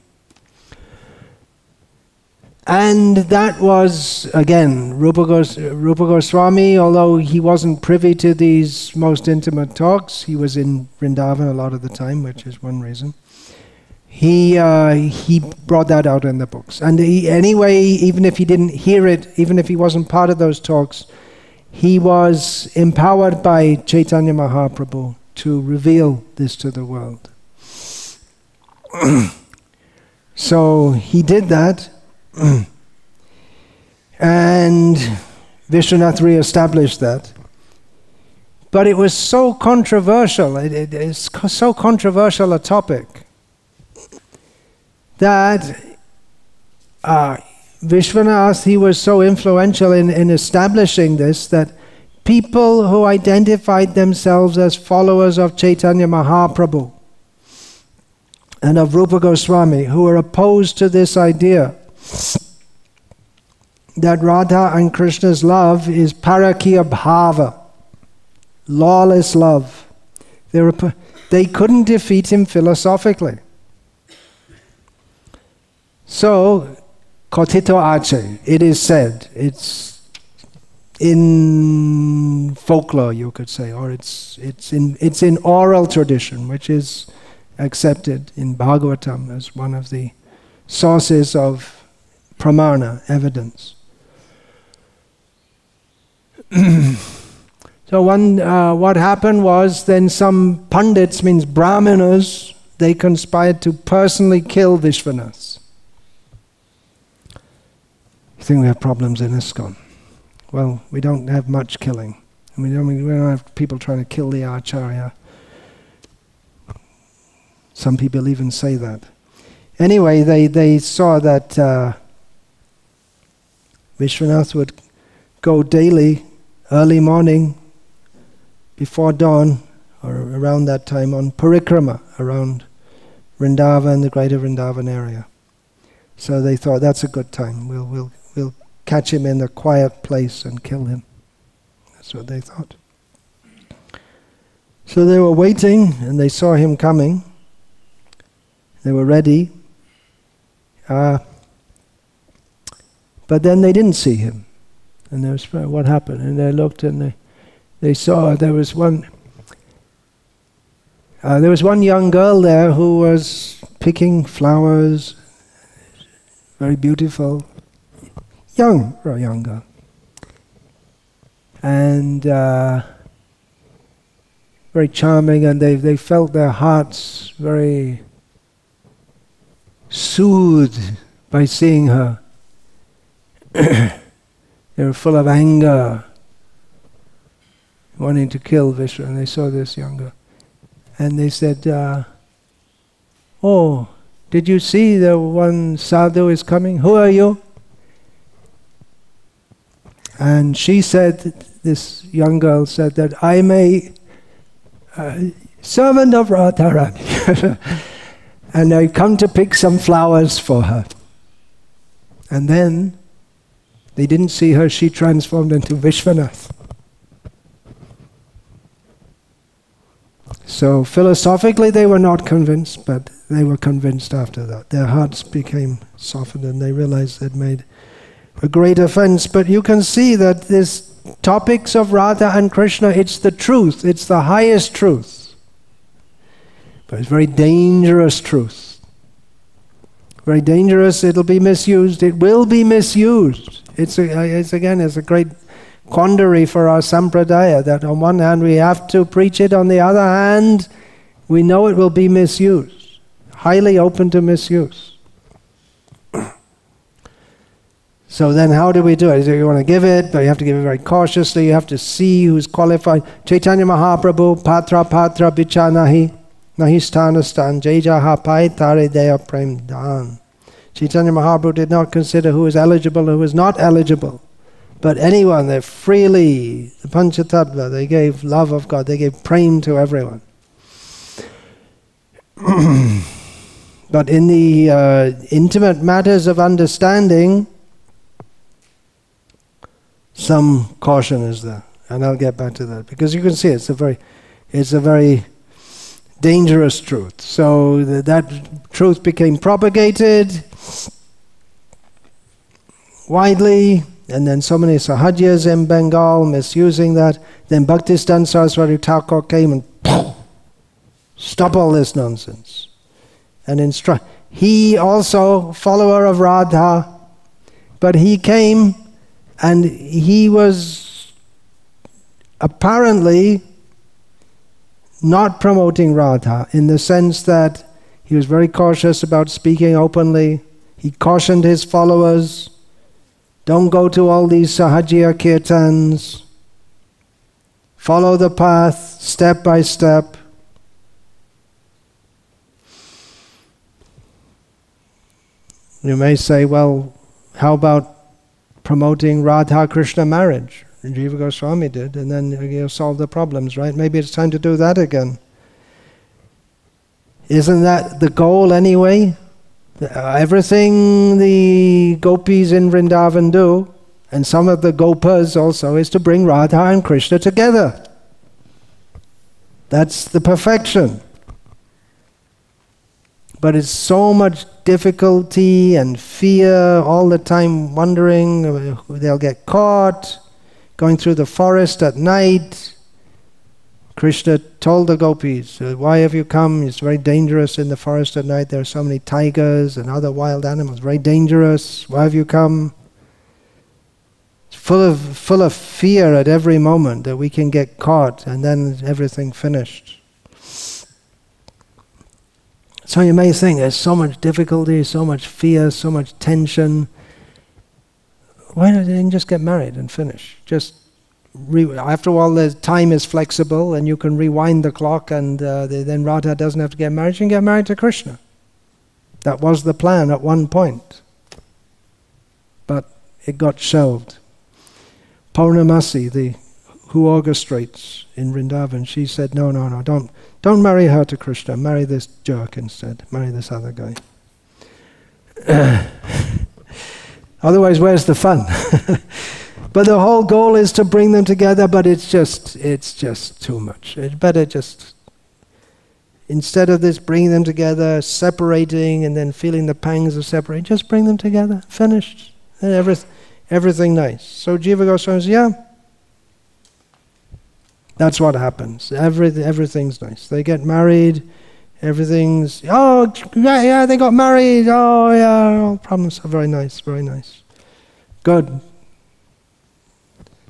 And that was, again, Rupa Goswami, although he wasn't privy to these most intimate talks, he was in Vrindavan a lot of the time, which is one reason. He brought that out in the books. And anyway, even if he didn't hear it, even if he wasn't part of those talks, he was empowered by Chaitanya Mahaprabhu to reveal this to the world. So he did that. And Vishwanath re-established that. But it was so controversial, it is so controversial a topic, that Vishwanath, he was so influential in establishing this, that people who identified themselves as followers of Chaitanya Mahaprabhu and of Rupa Goswami, who were opposed to this idea that Radha and Krishna's love is parakya bhava, lawless love. They couldn't defeat him philosophically. So, Kotito Ache, it is said, it's in folklore, you could say, or it's in oral tradition, which is accepted in Bhagavatam as one of the sources of pramana, evidence. So what happened was, then some pundits, means brahmanas, they conspired to personally kill Vishwanath. You think we have problems in ISKCON? Well, we don't have much killing. We don't have people trying to kill the Acharya. Some people even say that. Anyway, they saw that Vishwanath would go daily, early morning, before dawn, or around that time, on parikrama, around Vrindavan, the greater Vrindavan area. So they thought, that's a good time. We'll catch him in a quiet place and kill him. That's what they thought. So they were waiting, and they saw him coming. They were ready. But then they didn't see him. And there was, what happened? And they looked, and they saw there was one young girl there who was picking flowers, very beautiful, young girl. And very charming, and they felt their hearts very soothed by seeing her. They were full of anger, wanting to kill Vishnu, and they saw this young girl. And they said, oh, did you see the one sadhu is coming? Who are you? And she said, this young girl said that I'm a servant of Radharani. And I come to pick some flowers for her. And then they didn't see her, she transformed into Vishwanath. So philosophically they were not convinced, but they were convinced after that. Their hearts became softened and they realized they'd made a great offense. But you can see that this topics of Radha and Krishna, it's the truth, it's the highest truth. But it's very dangerous truth. Very dangerous, it'll be misused, it will be misused. It's a great quandary for our sampradaya, that on one hand we have to preach it, on the other hand we know it will be misused, highly open to misuse. So then how do we do it? You want to give it, but you have to give it very cautiously, you have to see who's qualified. Chaitanya Mahaprabhu, patra patra bichanahi, nahi sthana stan, jejaha pai tare deya prem dan. Chaitanya Mahaprabhu did not consider who is eligible, who is not eligible. But anyone, they freely, the Panchatattva, they gave love of God, they gave prem to everyone. But in the intimate matters of understanding, some caution is there. And I'll get back to that. Because you can see it's a very dangerous truth. So that truth became propagated widely. And then so many Sahajyas in Bengal misusing that. Then Bhaktisiddhanta Saraswati Thakur came and stop all this nonsense. And instruct. He also, follower of Radha, but he came and he was apparently not promoting Radha, in the sense that he was very cautious about speaking openly. He cautioned his followers, don't go to all these Sahajya kirtans. Follow the path step by step. You may say, well, how about promoting Radha Krishna marriage? Jiva Goswami did, and then you solve the problems, right? Maybe it's time to do that again. Isn't that the goal anyway? Everything the gopis in Vrindavan do, and some of the gopas also, is to bring Radha and Krishna together. That's the perfection. But it's so much difficulty and fear, all the time wondering they'll get caught, going through the forest at night. Krishna told the gopis, why have you come? It's very dangerous in the forest at night. There are so many tigers and other wild animals, very dangerous. Why have you come? It's full of fear at every moment that we can get caught and then everything finished. So you may think there's so much difficulty, so much fear, so much tension. Why don't you just get married and finish? Just after all, the time is flexible and you can rewind the clock, and then Radha doesn't have to get married. She can get married to Krishna. That was the plan at one point. But it got shelved. Pauramasi, who orchestrates in Vrindavan, she said, no, don't marry her to Krishna. Marry this jerk instead. Marry this other guy. Otherwise, where's the fun? But the whole goal is to bring them together, but it's just too much. It's better just, instead of this bringing them together, separating and then feeling the pangs of separating, just bring them together, finished, and everything nice. So Jiva Goswami says, yeah, that's what happens. Everything's nice. They get married, everything's, oh, yeah, they got married, oh, yeah, all problems are very nice, good.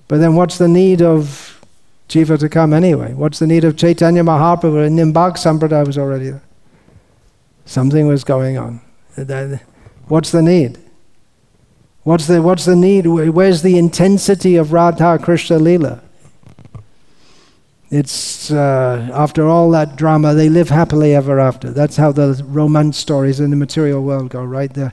But then what's the need of Jiva to come anyway? What's the need of Chaitanya Mahaprabhu? And Nimbag Sampradaya was already there. Something was going on. What's the need? What's the need? Where's the intensity of Radha Krishna Leela? It's after all that drama, they live happily ever after. That's how the romance stories in the material world go, right? The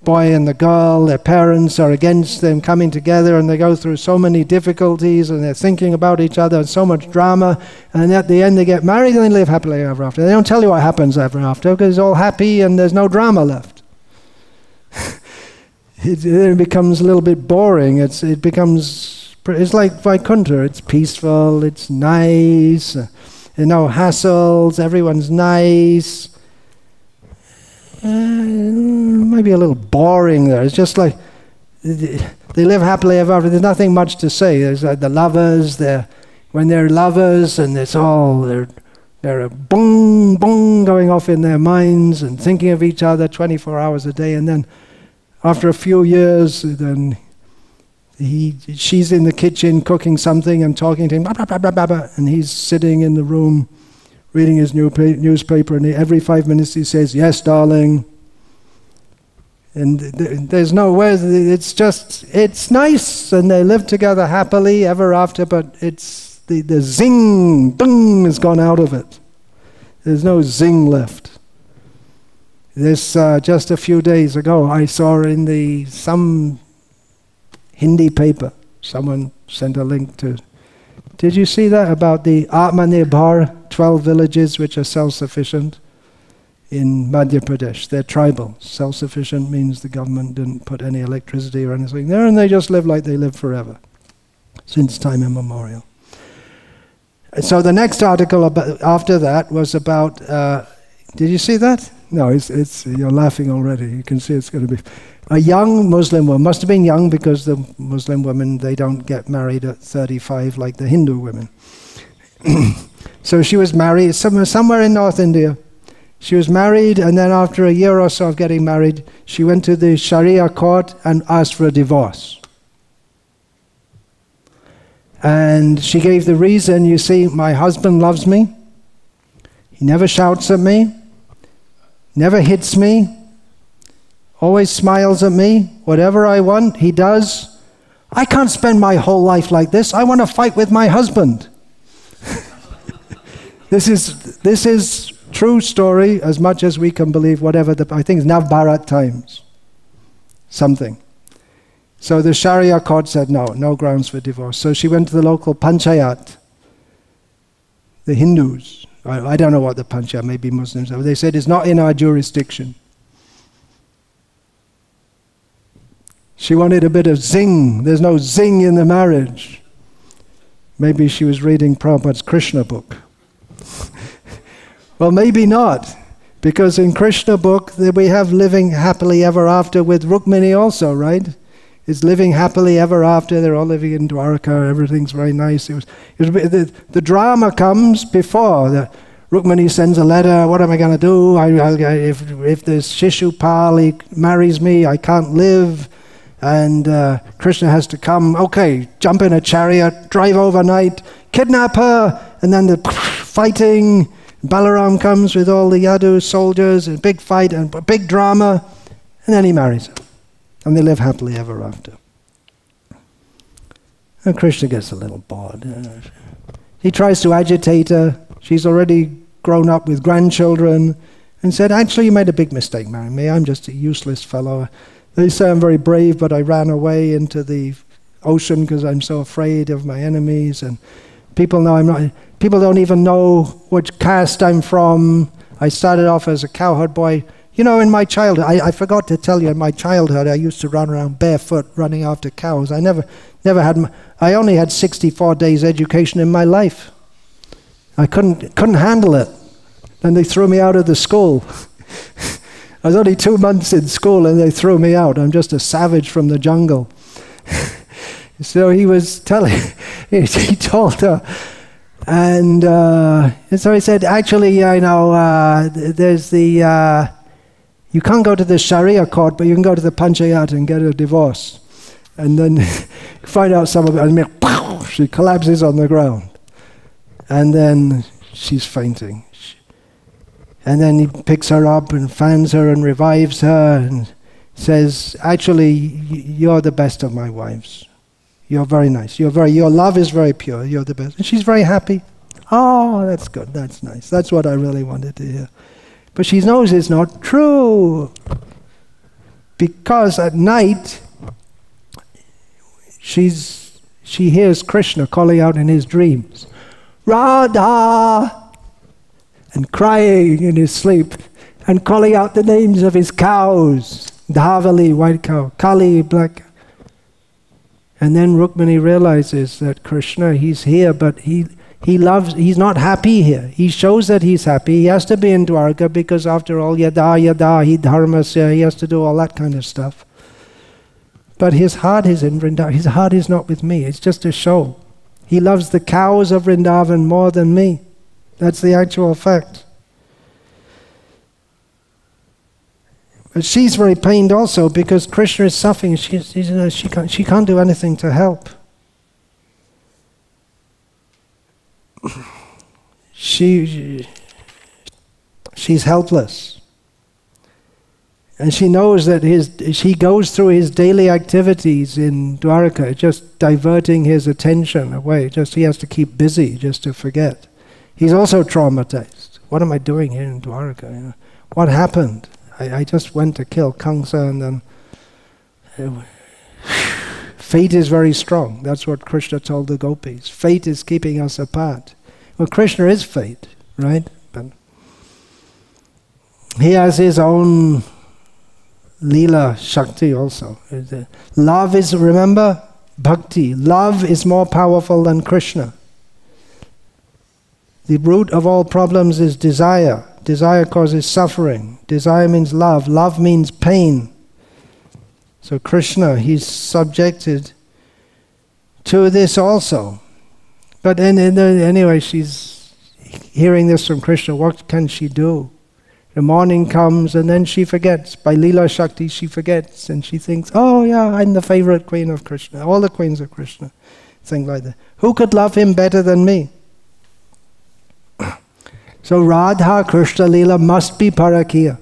boy and the girl, their parents are against them coming together, and they go through so many difficulties, and they're thinking about each other, and so much drama, and at the end they get married and they live happily ever after. They don't tell you what happens ever after, because it's all happy and there's no drama left. It becomes a little bit boring. It's like Vaikuntha. It's peaceful, it's nice, there are no hassles, everyone's nice. Maybe a little boring there. It's just like they live happily ever after. There's nothing much to say. There's like the lovers. When they're lovers, and it's all they're a boom boom going off in their minds and thinking of each other 24 hours a day. And then after a few years, then she's in the kitchen cooking something and talking to him, blah, blah, blah, blah, blah, and he's sitting in the room reading his newspaper, and every 5 minutes he says, "Yes, darling." And there's no way, it's nice, and they live together happily ever after, but it's the zing, bing has gone out of it. There's no zing left. This, just a few days ago, I saw in some Hindi paper, someone sent a link to. Did you see that about the Atmanirbhar, 12 villages which are self-sufficient in Madhya Pradesh? They're tribal. Self-sufficient means the government didn't put any electricity or anything there, and they just live like they live forever, since time immemorial. So the next article after that was about, did you see that? No, you're laughing already. You can see it's going to be a young Muslim woman. Must have been young, because the Muslim women, they don't get married at 35 like the Hindu women. So she was married somewhere in North India. She was married, and then after a year or so of getting married, she went to the Sharia court and asked for a divorce. And she gave the reason, you see, my husband loves me. He never shouts at me, never hits me, always smiles at me. Whatever I want, he does. I can't spend my whole life like this. I want to fight with my husband. This is true story, as much as we can believe whatever I think it's Navbharat Times. Something. So the Sharia court said no grounds for divorce. So she went to the local panchayat, the Hindus. I don't know what the panchayat, maybe Muslims. They said it's not in our jurisdiction. She wanted a bit of zing. There's no zing in the marriage. Maybe she was reading Prabhupada's Krishna book. Well, maybe not, because in Krishna book we have living happily ever after with Rukmini also, right? It's living happily ever after. They're all living in Dwarka. Everything's very nice. The drama comes before. Rukmini sends a letter. What am I going to do? If this Shishupal, he marries me, I can't live. And Krishna has to come. Okay, jump in a chariot, drive overnight, kidnap her, and then the fighting. Balaram comes with all the Yadu soldiers, and big fight and a big drama, and then he marries her. And they live happily ever after. And Krishna gets a little bored. He tries to agitate her. She's already grown up with grandchildren, and said, actually, you made a big mistake marrying me. I'm just a useless fellow. They say I'm very brave, but I ran away into the ocean because I'm so afraid of my enemies, and people know I'm not. People don't even know which caste I'm from. I started off as a cowherd boy. You know, in my childhood, I forgot to tell you, in my childhood, I used to run around barefoot, running after cows. I I only had 64 days education in my life. I couldn't handle it. Then they threw me out of the school. I was only 2 months in school and they threw me out. I'm just a savage from the jungle. So he was telling, he told her, and so he said, actually, I know, there's the, you can't go to the Sharia court, but you can go to the Panchayat and get a divorce. And then find out some of it, and she collapses on the ground. And then she's fainting. And then he picks her up and fans her and revives her and says, actually, you're the best of my wives. You're very nice. Your love is very pure. You're the best. And she's very happy. Oh, that's good. That's nice. That's what I really wanted to hear. But she knows it's not true. Because at night, she hears Krishna calling out in his dreams, Radha! And crying in his sleep, and calling out the names of his cows. Dhavali, white cow. Kali, black. And then Rukmini realizes that Krishna, he's here, but he's not happy here. He shows that he's happy. He has to be in Dwarka because after all, yada hi dharmasya, he has to do all that kind of stuff. But his heart is in Vrindavan. His heart is not with me. It's just a show. He loves the cows of Vrindavan more than me. That's the actual fact. But she's very pained also because Krishna is suffering. She can't do anything to help. She's helpless. And she knows that she goes through his daily activities in Dwarka, just diverting his attention away. He has to keep busy just to forget. He's also traumatized. What am I doing here in Dwarka? What happened? I just went to kill Kamsa and then... Fate is very strong. That's what Krishna told the gopis. Fate is keeping us apart. Well, Krishna is fate, right? But he has his own Leela Shakti also. Love is, remember? Bhakti. Love is more powerful than Krishna. The root of all problems is desire. Desire causes suffering. Desire means love. Love means pain. So Krishna, he's subjected to this also. But anyway, she's hearing this from Krishna. What can she do? The morning comes and then she forgets. By Leela Shakti, she forgets and she thinks, oh yeah, I'm the favorite queen of Krishna. All the queens of Krishna. Things like that. Who could love him better than me? So Radha Krishna Leela must be Parakiya.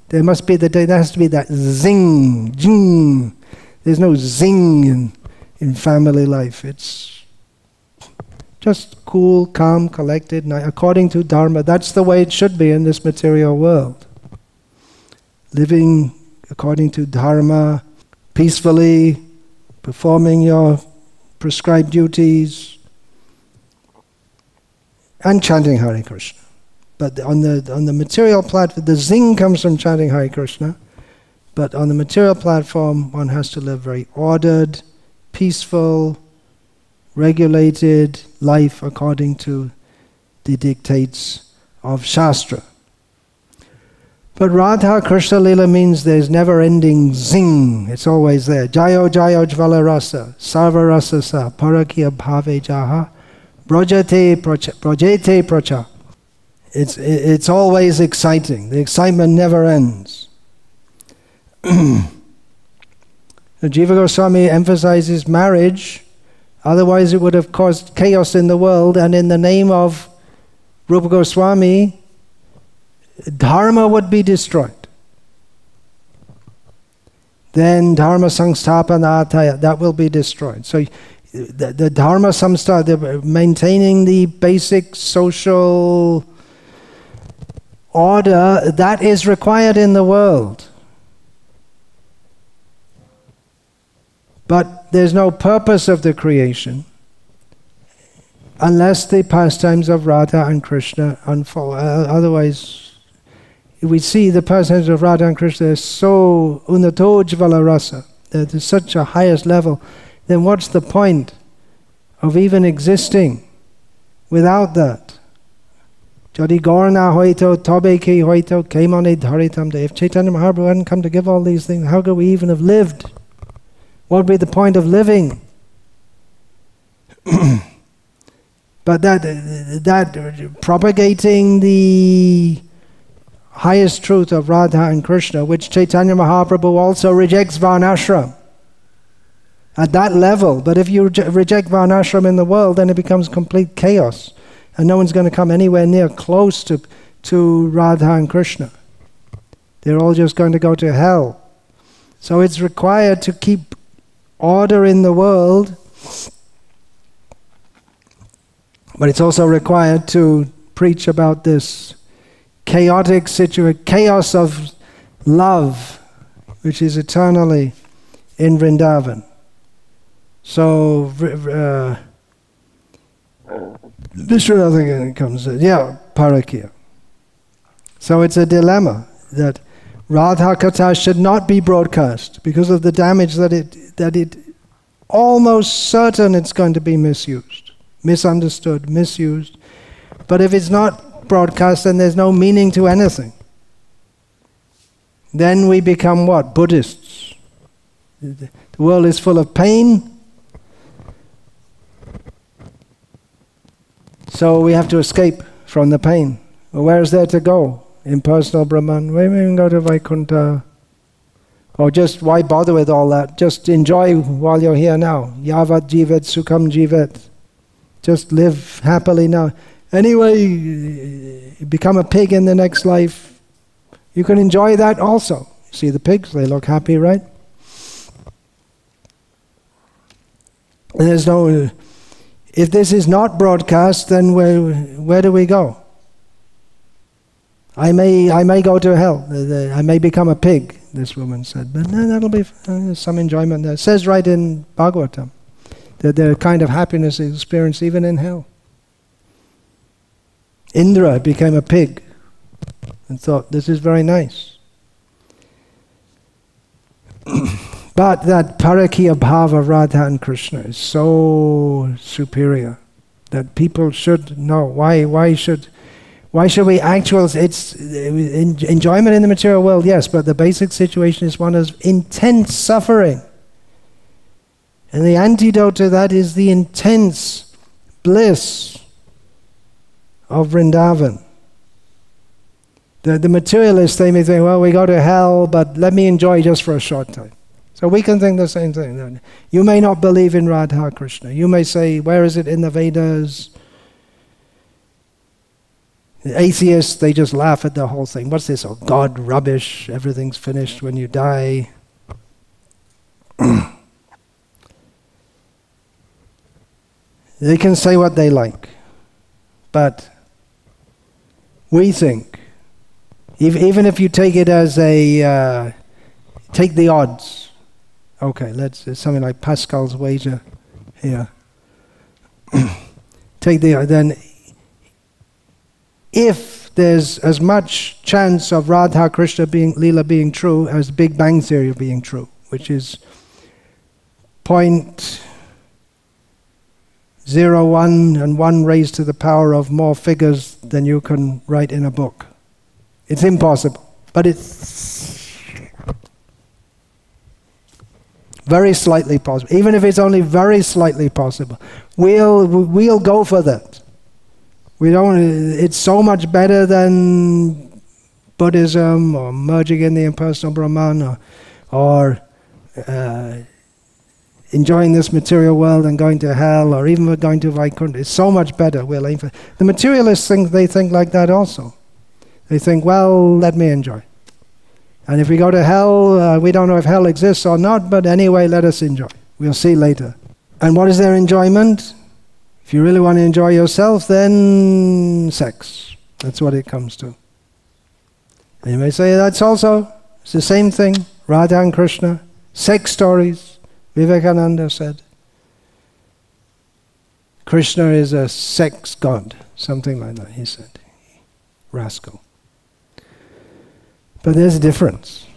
There has to be that zing, jing. There's no zing in family life. It's just cool, calm, collected, according to Dharma. That's the way it should be in this material world. Living according to Dharma, peacefully, performing your prescribed duties, and chanting Hare Krishna. But on the material platform, the zing comes from chanting Hare Krishna. But on the material platform, one has to live very ordered, peaceful, regulated life according to the dictates of Shastra. But Radha Krishna Lila means there's never-ending zing. It's always there. Jayo Jayo Jvala Rasa, Sarva Rasa Sa, Parakya Bhave Jaha, Brajate Pracha. It's always exciting. The excitement never ends. Jiva Goswami emphasizes marriage, otherwise it would have caused chaos in the world, and in the name of Rupa Goswami, Dharma would be destroyed. Then Dharma Samsthapanataya, that will be destroyed. So the Dharma Samstha, maintaining the basic social order, that is required in the world. But there's no purpose of the creation unless the pastimes of Radha and Krishna unfold. Otherwise, we see the pastimes of Radha and Krishna are so unato jvala rasa, they're such a highest level, then what's the point of even existing without that? Jadi Gorna hoito, tobe ki hoito, kemone dharitam. If Chaitanya Mahaprabhu hadn't come to give all these things, how could we even have lived? What would be the point of living? But that propagating the highest truth of Radha and Krishna, which Chaitanya Mahaprabhu also rejects Varnashram. At that level, but if you reject Varnashram in the world, then it becomes complete chaos. And no one's going to come anywhere near close to Radha and Krishna. They're all just going to go to hell. So it's required to keep order in the world, But it's also required to preach about this chaotic situation, chaos of love, which is eternally in Vrindavan. So, Vishwanath comes, Parakya. So it's a dilemma that Radha Katha should not be broadcast because of the damage that it almost certain it's going to be misused, misunderstood, misused. But if it's not broadcast, then there's no meaning to anything. Then we become what? Buddhists. The world is full of pain. So we have to escape from the pain. Well, where is there to go? Impersonal Brahman. We can go to Vaikuntha. Or just why bother with all that? Just enjoy while you're here now. Yavat jivet sukham jivet. Just live happily now. Anyway, you become a pig in the next life. You can enjoy that also. See the pigs, they look happy, right? And there's no... If this is not broadcast, then where do we go? I may go to hell. I may become a pig, this woman said. But that'll be some enjoyment there. It says right in Bhagavatam that there are kind of happiness experienced even in hell. Indra became a pig and thought, this is very nice. But that parakya bhava of Radha and Krishna is so superior that people should know. Why should we actualize? It's enjoyment in the material world, yes, but the basic situation is one of intense suffering. And the antidote to that is the intense bliss of Vrindavan. The materialists, they may think, well, we go to hell, but let me enjoy just for a short time. So we can think the same thing. You may not believe in Radha Krishna. You may say, where is it in the Vedas? The atheists, they just laugh at the whole thing. What's this? Oh, God, rubbish. Everything's finished when you die. They can say what they like. But we think, even if you take it as a, take the odds. Okay, it's something like Pascal's wager here. Then if there's as much chance of Radha Krishna Leela being true as Big Bang Theory being true, which is 0.01 and 1 raised to the power of more figures than you can write in a book. It's impossible, but it's very slightly possible. Even if it's only very slightly possible, we'll go for that. It's so much better than Buddhism or merging in the impersonal Brahman or enjoying this material world and going to hell or even going to Vaikuntha. It's so much better. We'll aim for. The materialists think like that also. They think, well, let me enjoy. And if we go to hell, we don't know if hell exists or not, but anyway, let us enjoy. We'll see later. And what is their enjoyment? If you really want to enjoy yourself, then sex. That's what it comes to. And you may say it's the same thing. Radha and Krishna, sex stories. Vivekananda said, Krishna is a sex god. Something like that, he said. Rascal. But there's a difference.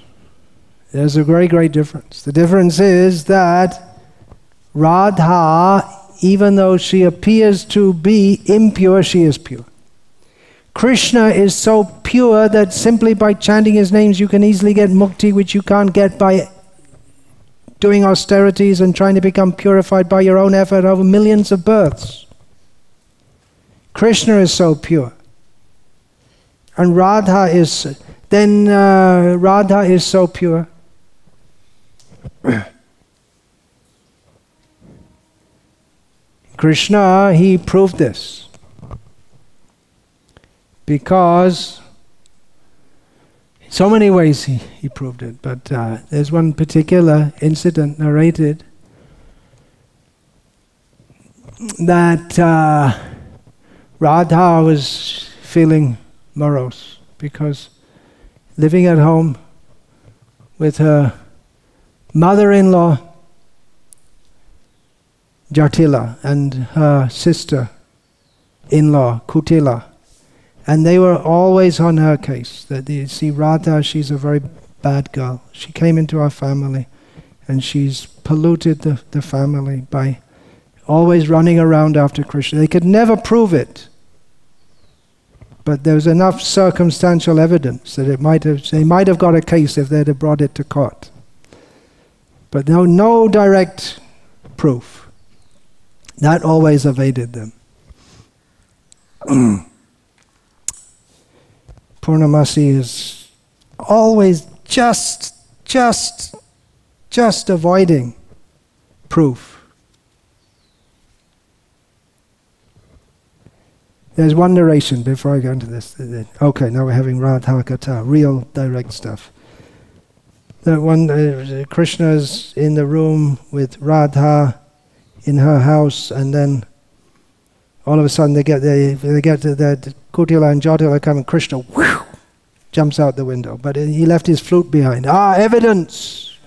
There's a very great difference. The difference is that Radha, even though she appears to be impure, she is pure. Krishna is so pure that simply by chanting his names you can easily get mukti, which you can't get by doing austerities and trying to become purified by your own effort over millions of births. Krishna is so pure. And Radha is so pure. Krishna, he proved this. Because, in so many ways he proved it, but there's one particular incident narrated that Radha was feeling morose because living at home with her mother-in-law Jatila and her sister-in-law Kutila, and they were always on her case. That you see, Radha, she's a very bad girl. She came into our family and she's polluted the family by always running around after Krishna. They could never prove it, but there was enough circumstantial evidence that they might have got a case if they'd have brought it to court. But no direct proof. That always evaded them. Purnamasi is always just avoiding proof. There's one narration before I go into this. Okay, now we're having Radha Katha, real direct stuff. That one, Krishna's in the room with Radha in her house, and then all of a sudden they get to the Kutila and Jatila come, and Krishna jumps out the window. But he left his flute behind. Evidence!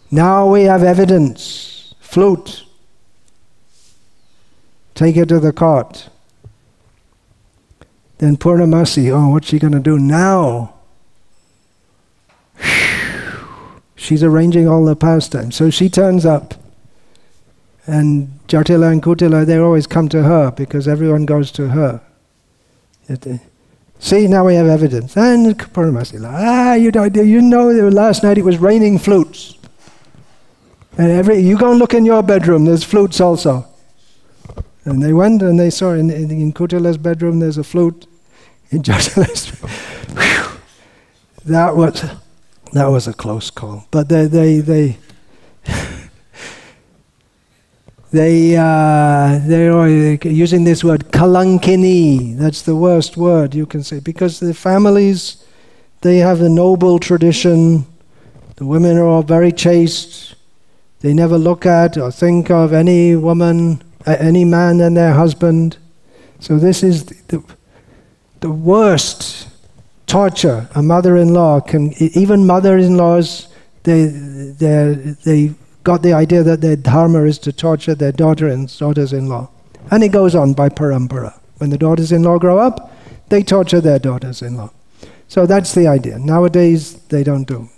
Now we have evidence. Flute. Take it to the court. Then Purnamasi, what's she going to do now? She's arranging all the pastimes. So she turns up. And Jatila and Kutila, they always come to her because everyone goes to her. See, now we have evidence. And Purnamasi, you know last night it was raining flutes. And you go and look in your bedroom, there's flutes also. And they went and they saw in Kutila's bedroom there's a flute. In Jatila's that was a close call. But they're using this word kalankini. That's the worst word you can say, because the families, they have a noble tradition. The women are all very chaste. They never look at or think of any woman, any man than their husband. So this is the worst torture a mother-in-law can. Even mother-in-laws, they got the idea that their dharma is to torture their daughters-in-law. And it goes on by parampara. When the daughters-in-law grow up, they torture their daughters-in-law. So that's the idea. Nowadays, they don't do.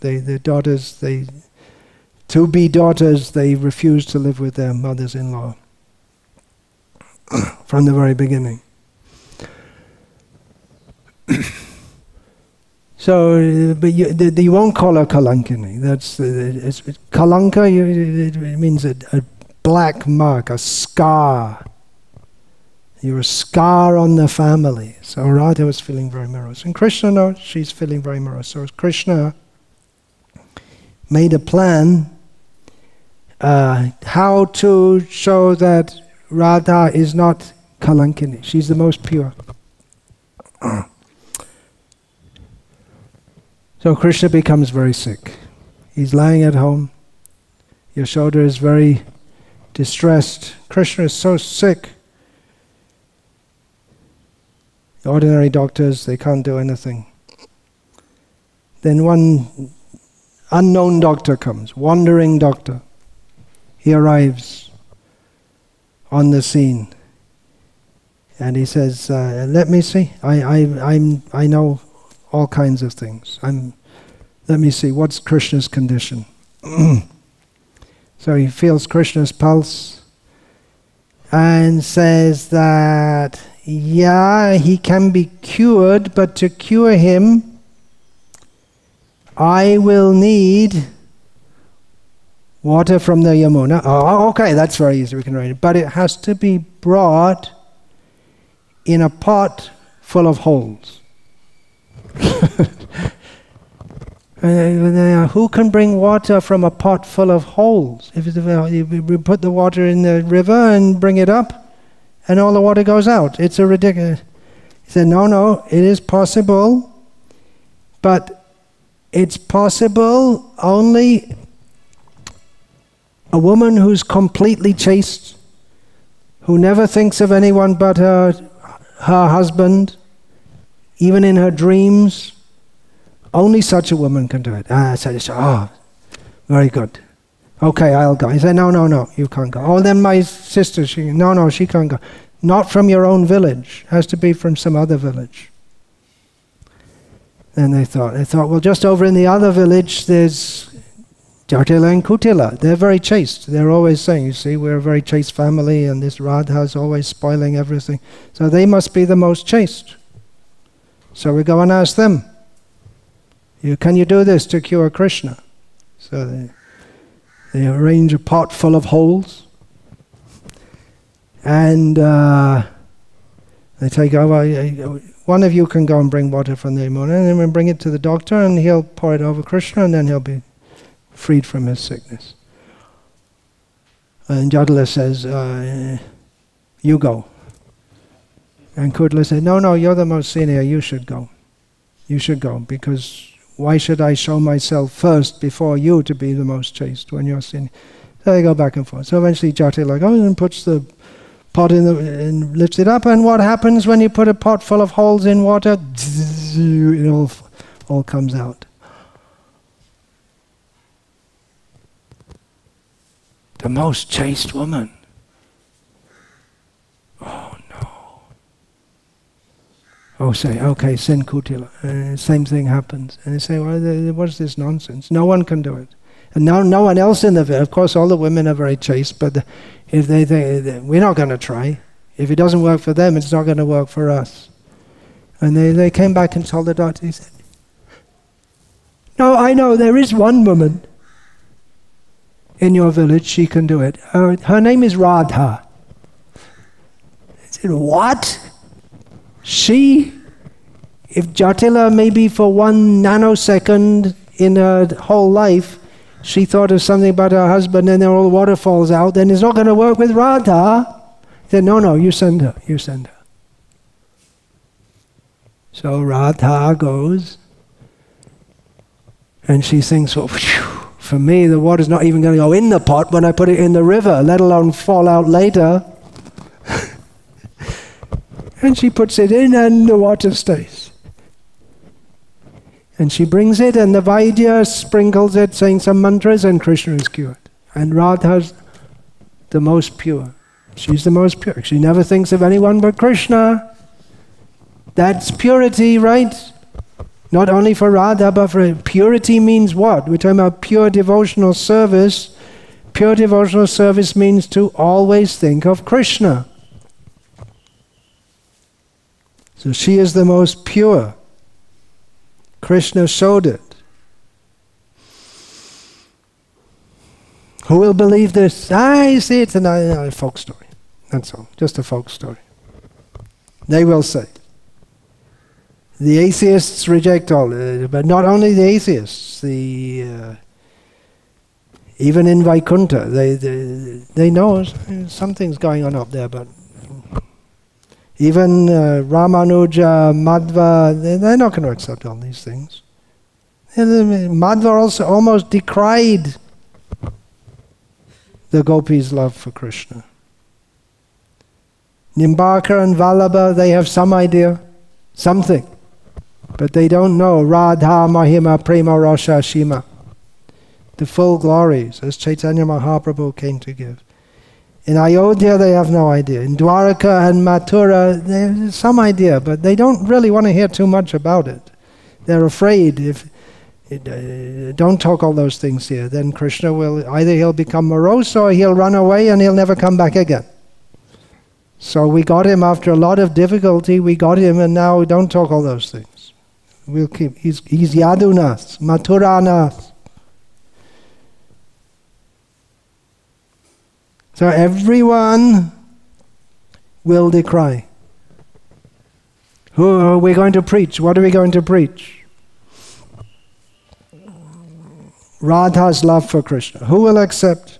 To-be daughters, they refuse to live with their mothers-in-law from the very beginning. So, but you won't call her kalankini. Kalanka, it means a black mark, a scar. You're a scar on the family. So Radha was feeling very morose. And Krishna knows she's feeling very morose. So Krishna made a plan how to show that Radha is not kalankini. She's the most pure. So Krishna becomes very sick. He's lying at home. Yashoda is very distressed. Krishna is so sick. The ordinary doctors, they can't do anything. Then one unknown doctor comes, wandering doctor. He arrives on the scene. And he says, let me see. I know all kinds of things. Let me see, what's Krishna's condition? So he feels Krishna's pulse and says that, yeah, he can be cured, but to cure him, I will need water from the Yamuna. Oh, okay, that's very easy, we can write it. But it has to be brought in a pot full of holes. Who can bring water from a pot full of holes? If we put the water in the river and bring it up, and all the water goes out. It's a ridiculous. He said, no, it is possible, but it's possible only A woman who's completely chaste, who never thinks of anyone but her husband, even in her dreams, only such a woman can do it. So very good. Okay, I'll go. He said, no, you can't go. Oh, then my sister, no, she can't go. Not from your own village. Has to be from some other village. Then they thought, well, just over in the other village, there's Jatila and Kutila. They're very chaste. They're always saying, you see, we're a very chaste family, and this Radha's always spoiling everything. So they must be the most chaste. So we go and ask them, can you do this to cure Krishna? So they arrange a pot full of holes, and they take over, one of you can go and bring water from the Yamuna, and then we'll bring it to the doctor, and he'll pour it over Krishna, and then he'll be freed from his sickness. And Jatila says, you go. And Kutla said, no, you're the most senior, you should go. You should go, because why should I show myself first before you to be the most chaste when you're senior? So they go back and forth. So eventually Jatila goes and puts the pot in and lifts it up, and what happens when you put a pot full of holes in water? It all comes out. The most chaste woman. Oh no. Oh, say, okay, send Kutila. Same thing happens. And they say, well, what's this nonsense? No one can do it. And now no one else in the village. Of course, all the women are very chaste, but if we're not going to try. If it doesn't work for them, it's not going to work for us. And they came back and told the doctor, he said, no, I know, there is one woman in your village, she can do it. Her name is Radha. I said, what? She? If Jatila, maybe for 1 nanosecond in her whole life, she thought of something about her husband and then all the water falls out, then it's not going to work with Radha. He said, no, you send her. So Radha goes, and she thinks, well, for me, the water's not even going to go in the pot when I put it in the river, let alone fall out later. And she puts it in and the water stays. And she brings it, and the Vaidya sprinkles it, saying some mantras, and Krishna is cured. And Radha's the most pure. She's the most pure. She never thinks of anyone but Krishna. That's purity, right? Not only for Radha, but for purity means what? We're talking about pure devotional service. Pure devotional service means to always think of Krishna. So she is the most pure. Krishna showed it. Who will believe this? You see, it's a folk story. That's all. Just a folk story. They will say. The atheists reject all, but not only the atheists. Even in Vaikuntha, they know something's going on up there, but even Ramanuja, Madhva, they're not going to accept all these things. Madhva also almost decried the gopis' love for Krishna. Nimbakar and Vallabha, they have some idea, something, but they don't know Radha Mahima Primerasa Shima, the full glories as Chaitanya Mahaprabhu came to give. In Ayodhya, they have no idea. In Dwaraka and Mathura, they have some idea, but they don't really want to hear too much about it. They're afraid if don't talk all those things here, then Krishna will, either he'll become morose or he'll run away and he'll never come back again. So we got him after a lot of difficulty, we got him, and now don't talk all those things. We'll keep, he's Yadunas, Mathuranas. So everyone will decry. Who are we going to preach? What are we going to preach? Radha's love for Krishna. Who will accept?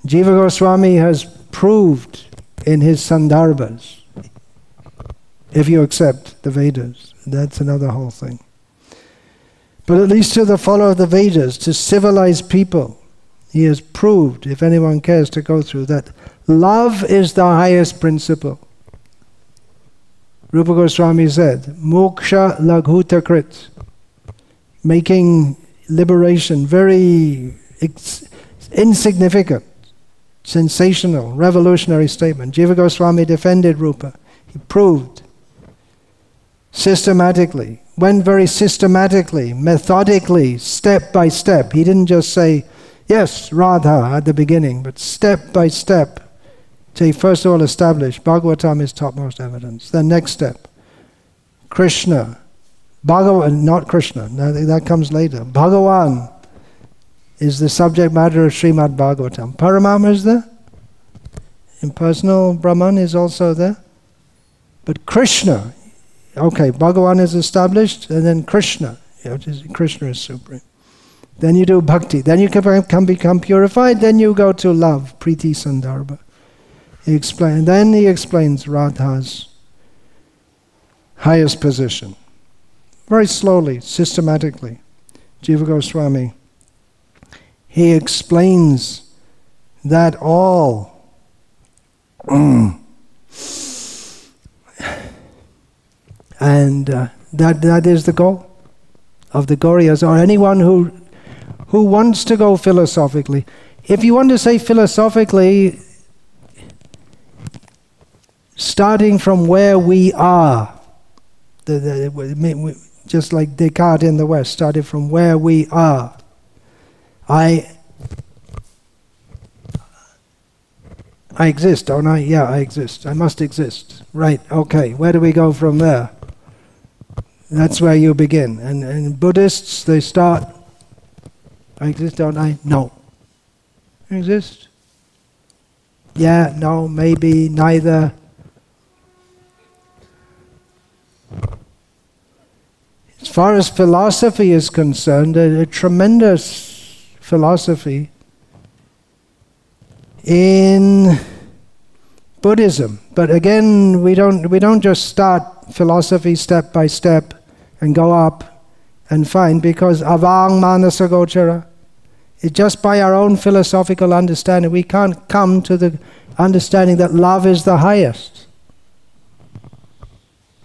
Jiva Goswami has proved in his Sandarbhas. If you accept the Vedas, that's another whole thing. But at least to the follower of the Vedas, to civilized people, He has proved, if anyone cares to go through, that love is the highest principle. Rupa Goswami said, Moksha Laghuta Krit, making liberation very insignificant, sensational, revolutionary statement. Jiva Goswami defended Rupa. He proved systematically, went very systematically, methodically, step by step. He didn't just say, yes, Radha at the beginning, but step by step. He first of all established Bhagavatam is topmost evidence. Then next step, Krishna. Bhagavan, not Krishna, that comes later. Bhagavan is the subject matter of Srimad Bhagavatam. Paramatma is there. Impersonal Brahman is also there. But Krishna, okay, Bhagavan is established, and then Krishna. Krishna is supreme. Then you do bhakti. Then you can become purified. Then you go to love, priti sandarbha. Then he explains Radha's highest position. Very slowly, systematically. Jiva Goswami, he explains that all and that is the goal of the Gauriyas, or anyone who wants to go philosophically. If you want to say philosophically, starting from where we are, just like Descartes in the West, started from where we are. I exist, don't I? Yeah, I exist. I must exist. Right, okay. Where do we go from there? That's where you begin. And Buddhists, they start, I exist, don't I? No. I exist? Yeah, no, maybe, neither. As far as philosophy is concerned, a tremendous philosophy in Buddhism. But again, we don't just start philosophy step by step and go up and find, because avang manasa gochara. It's just by our own philosophical understanding, we can't come to the understanding that love is the highest.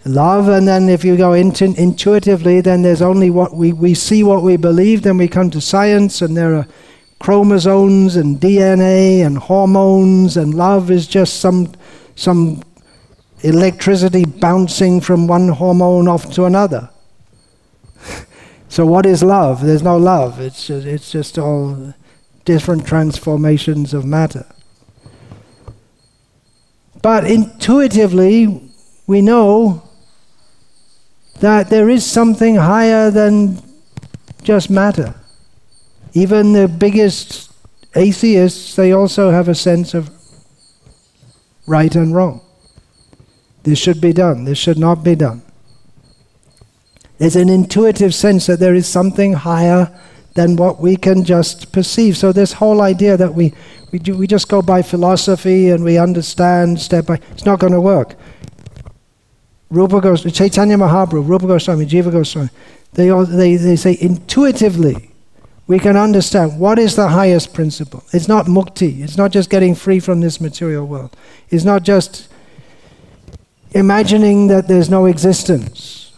Love, and then if you go intuitively, then there's only what we see, what we believe, then we come to science, and there are chromosomes and DNA and hormones, and love is just some electricity bouncing from one hormone off to another. So what is love? There's no love. It's just all different transformations of matter. But intuitively, we know that there is something higher than just matter. Even the biggest atheists, they also have a sense of right and wrong. This should be done, this should not be done. There's an intuitive sense that there is something higher than what we can just perceive. So this whole idea that we just go by philosophy and we understand step by, it's not going to work. Chaitanya Mahaprabhu, Rupa Goswami, Jiva Goswami, they say intuitively we can understand what is the highest principle. It's not mukti, it's not just getting free from this material world. It's not just imagining that there's no existence.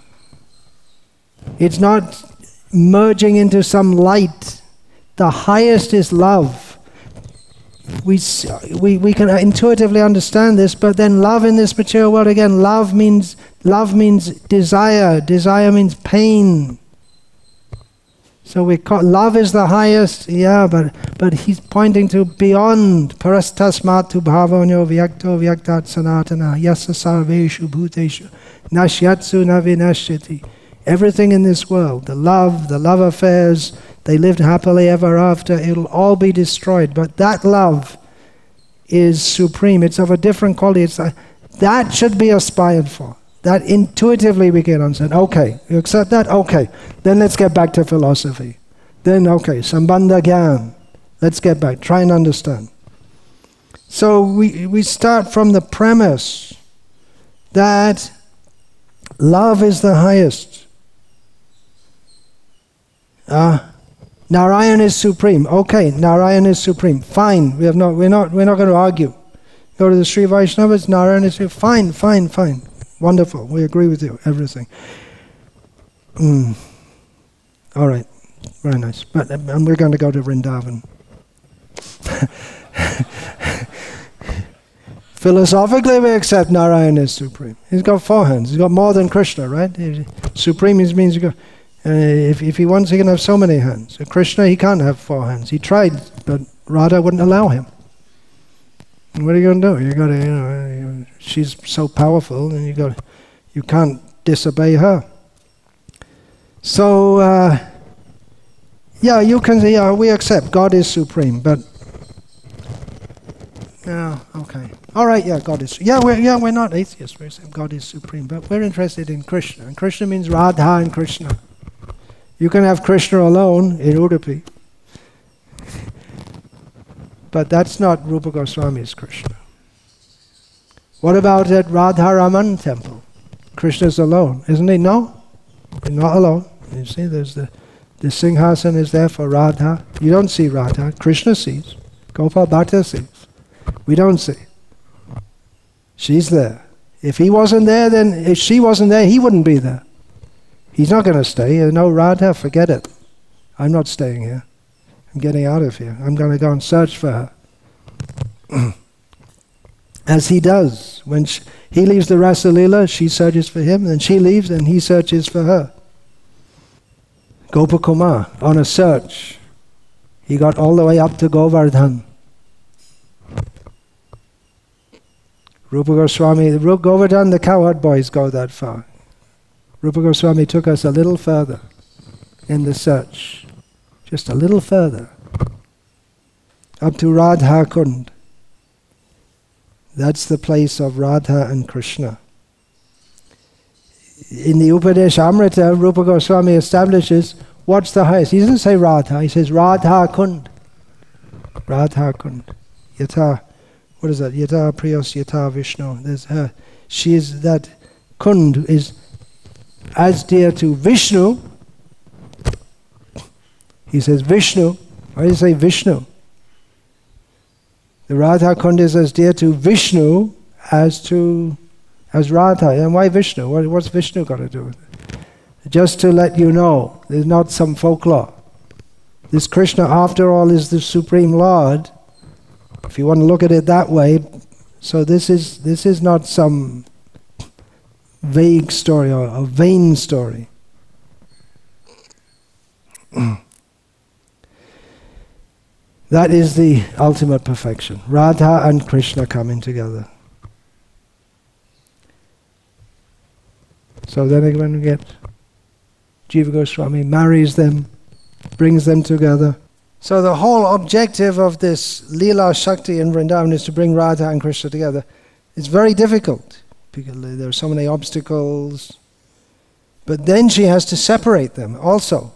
It's not merging into some light. The highest is love. We can intuitively understand this, but then love in this material world, again, love means desire. Desire means pain. So we call love is the highest, yeah, but he's pointing to beyond. Parastasmatu bhavanyo vyakto vyaktat sanatana yasa sarveshu bhuteshu nashyatsu na vinashyati. Everything in this world, the love affairs, they lived happily ever after, it'll all be destroyed. But that love is supreme. It's of a different quality. That should be aspired for. That intuitively we can understand. Okay, you accept that? Okay. Then let's get back to philosophy. Then, okay, Sambandha Gyan. Let's get back. Try and understand. So we start from the premise that love is the highest. Narayan is supreme. Okay, Narayan is supreme. Fine. We're not going to argue. Go to the Sri Vaishnavas, Narayan is supreme. Fine. Wonderful. We agree with you. Everything. All right. Very nice. And we're going to go to Vrindavan. Philosophically, we accept Narayan is supreme. He's got 4 hands. He's got more than Krishna, right? Supreme means he got. If he wants, he can have so many hands. Krishna, he can't have 4 hands. He tried, but Radha wouldn't allow him. And what are you going to do? You got to, she's so powerful, and you can't disobey her. So, yeah, you can say, yeah, we accept God is supreme, but yeah, okay, all right, yeah, God is. We're not atheists. We accept God is supreme, but we're interested in Krishna, and Krishna means Radha and Krishna. You can have Krishna alone in Udupi, but that's not Rupa Goswami's Krishna. What about at Radharaman temple? Krishna's alone, isn't he? No, he's not alone. You see, there's the Singhasan is there for Radha. You don't see Radha. Krishna sees. Gopal Bhatta sees. We don't see. She's there. If he wasn't there, then if she wasn't there, he wouldn't be there. He's not going to stay. No, Radha, forget it. I'm not staying here. I'm getting out of here. I'm going to go and search for her. As he does. When he leaves the Rasa Leela, she searches for him, and she leaves, and he searches for her. Gopakumar, on a search, he got all the way up to Govardhan. Rupa Goswami, Govardhan, the cowherd boys go that far. Rupa Goswami took us a little further in the search, just a little further, up to Radha Kund. That's the place of Radha and Krishna. In the Upadesh Amrita, Rupa Goswami establishes what's the highest. He doesn't say Radha, he says Radha Kund. Radha Kund. Yata, what is that? Yata Priyos Yata Vishnu. There's her. She is that Kund is as dear to Vishnu. He says Vishnu. Why do you say Vishnu? The Radha Kund is as dear to Vishnu as Radha. And why Vishnu? What's Vishnu got to do with it? Just to let you know, there's not some folklore. This Krishna, after all, is the Supreme Lord. If you want to look at it that way, so this is not some vague story or a vain story. That is the ultimate perfection. Radha and Krishna coming together. So then when we get Jiva Goswami marries them, brings them together. So the whole objective of this Leela Shakti in Vrindavan is to bring Radha and Krishna together. It's very difficult because there are so many obstacles. But then she has to separate them also.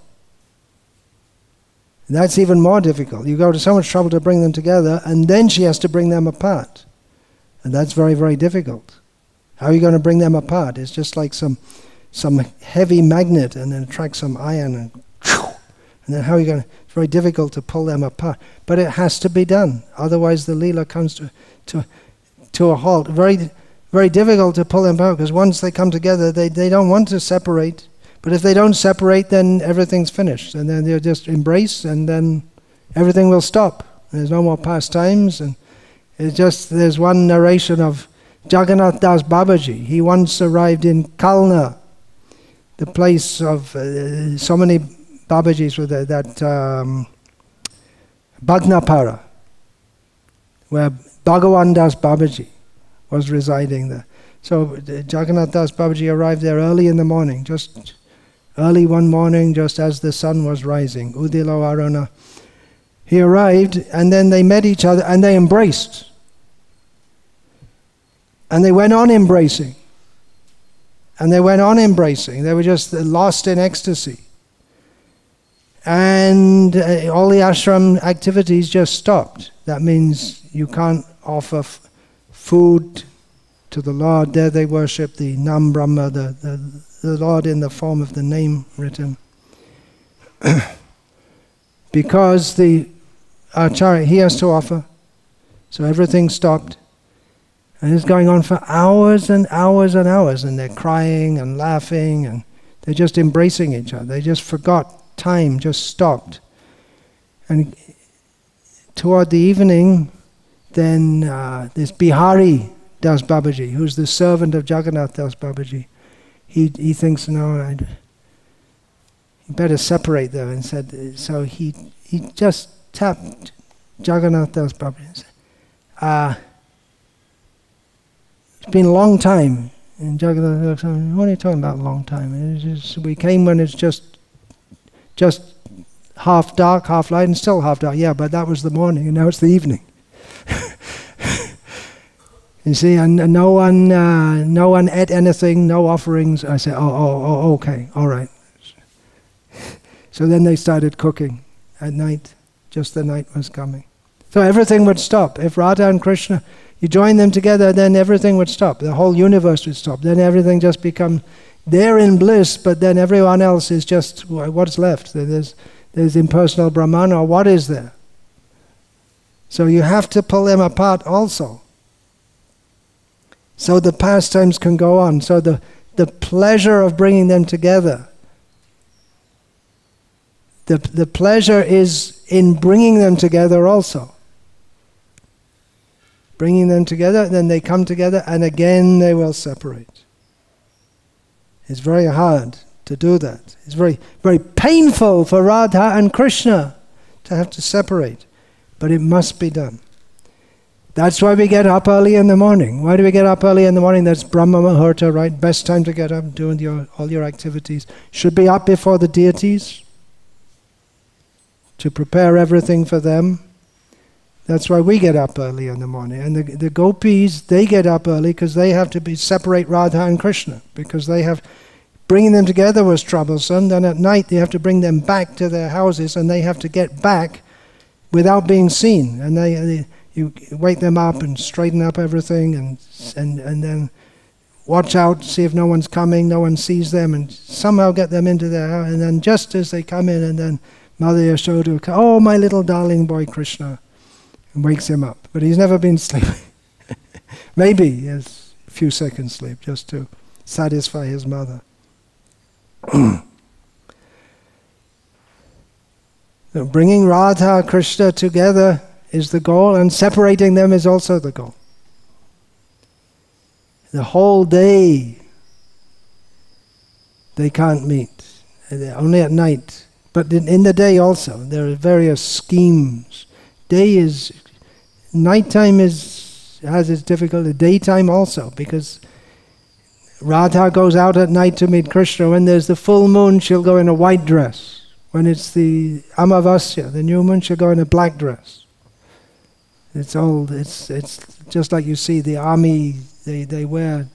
And that's even more difficult. You go to so much trouble to bring them together, and then she has to bring them apart. And that's very, very difficult. How are you going to bring them apart? It's just like some heavy magnet and then attract some iron and then how are you going to... It's very difficult to pull them apart. But it has to be done. Otherwise the Leela comes to a halt. Very, very difficult to pull them apart because once they come together, they don't want to separate. But if they don't separate, then everything's finished. And then they'll just embrace and then everything will stop. There's no more pastimes. And it's just, there's one narration of Jagannath Das Babaji. He once arrived in Kalna, the place of so many Babajis with that Bhagnapara, where Bhagavan Das Babaji was residing there. So Jagannath Das Babaji arrived there early in the morning, just early one morning, just as the sun was rising. Udilo Aruna. He arrived, and then they met each other, and they embraced. And they went on embracing. And they went on embracing. They were just lost in ecstasy. And all the ashram activities just stopped. That means you can't offer food to the Lord. There they worship the Nam Brahma, the Lord in the form of the name written. because the Acharya, he has to offer. So everything stopped. And it's going on for hours and hours and hours, and they're crying and laughing, and they're just embracing each other. They just forgot. Time just stopped. And toward the evening, then this Bihari Das Babaji, who's the servant of Jagannath Das Babaji, he thinks, no, you better separate them. And said, so he just tapped Jagannath Das Babaji and said, it's been a long time. And Jagannath, what are you talking about, long time? We came when it's just half dark, half light, and still half dark. Yeah, but that was the morning, and now it's the evening. You see, and no one ate anything, no offerings. I said, oh, okay, all right. So then they started cooking at night, just the night was coming. So everything would stop. If Radha and Krishna, you join them together, then everything would stop. The whole universe would stop. Then everything just become, they're in bliss, but then everyone else is just, what's left? There's impersonal Brahman, or what is there? So you have to pull them apart also. So the pastimes can go on. So the pleasure of bringing them together, the pleasure is in bringing them together also. Bringing them together, then they come together, and again they will separate. It's very hard to do that. It's very, very painful for Radha and Krishna to have to separate, but it must be done. That's why we get up early in the morning. Why do we get up early in the morning? That's Brahma Muhurta, right? Best time to get up, doing all your activities. Should be up before the deities to prepare everything for them. That's why we get up early in the morning. And the gopis, they get up early because they have to separate Radha and Krishna, because they have, bringing them together was troublesome. Then at night they have to bring them back to their houses, and they have to get back without being seen. And you wake them up and straighten up everything, and then watch out, see if no one's coming, no one sees them, and somehow get them into their house. And then just as they come in, and then Mother Yashoda will come, oh, my little darling boy Krishna, and wakes him up. But he's never been sleeping. Maybe he has a few seconds sleep just to satisfy his mother. So bringing Radha Krishna together is the goal, and separating them is also the goal. The whole day they can't meet, only at night. But in the day also, there are various schemes. Nighttime has its difficulty, daytime also, because Radha goes out at night to meet Krishna. When there's the full moon, she'll go in a white dress. When it's the Amavasya, the new moon, she'll go in a black dress. It's just like you see the army, they wear,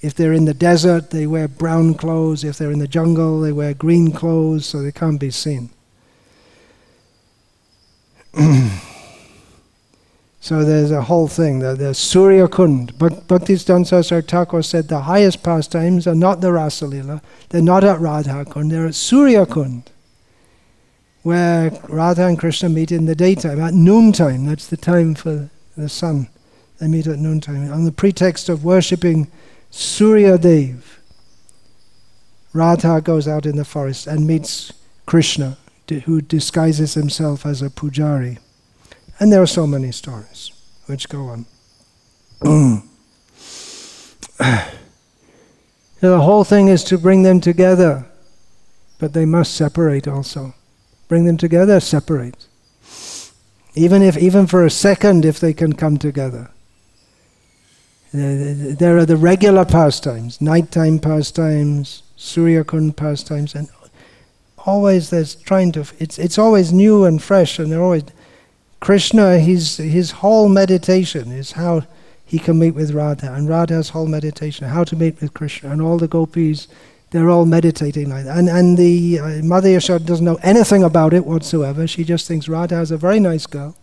if they're in the desert, they wear brown clothes. If they're in the jungle, they wear green clothes, so they can't be seen. So there's a whole thing. There's Surya Kund. Bhaktisiddhanta Saraswati Thakur said the highest pastimes are not the Rasalila, they're not at Radha Kund, they're at Surya Kund, where Radha and Krishna meet in the daytime, at noontime. That's the time for the sun. They meet at noontime. On the pretext of worshipping Surya Dev, Radha goes out in the forest and meets Krishna, who disguises himself as a pujari. And there are so many stories which go on. The whole thing is to bring them together, but they must separate also. Bring them together, separate. Even for a second, if they can come together. There are the regular pastimes, nighttime pastimes, Surya Kund pastimes, and always there's it's always new and fresh, and they're always, Krishna, his whole meditation is how he can meet with Radha, and Radha's whole meditation, how to meet with Krishna, and all the gopis, they're all meditating like that. And the Mother Yashoda doesn't know anything about it whatsoever. She just thinks Radha is a very nice girl.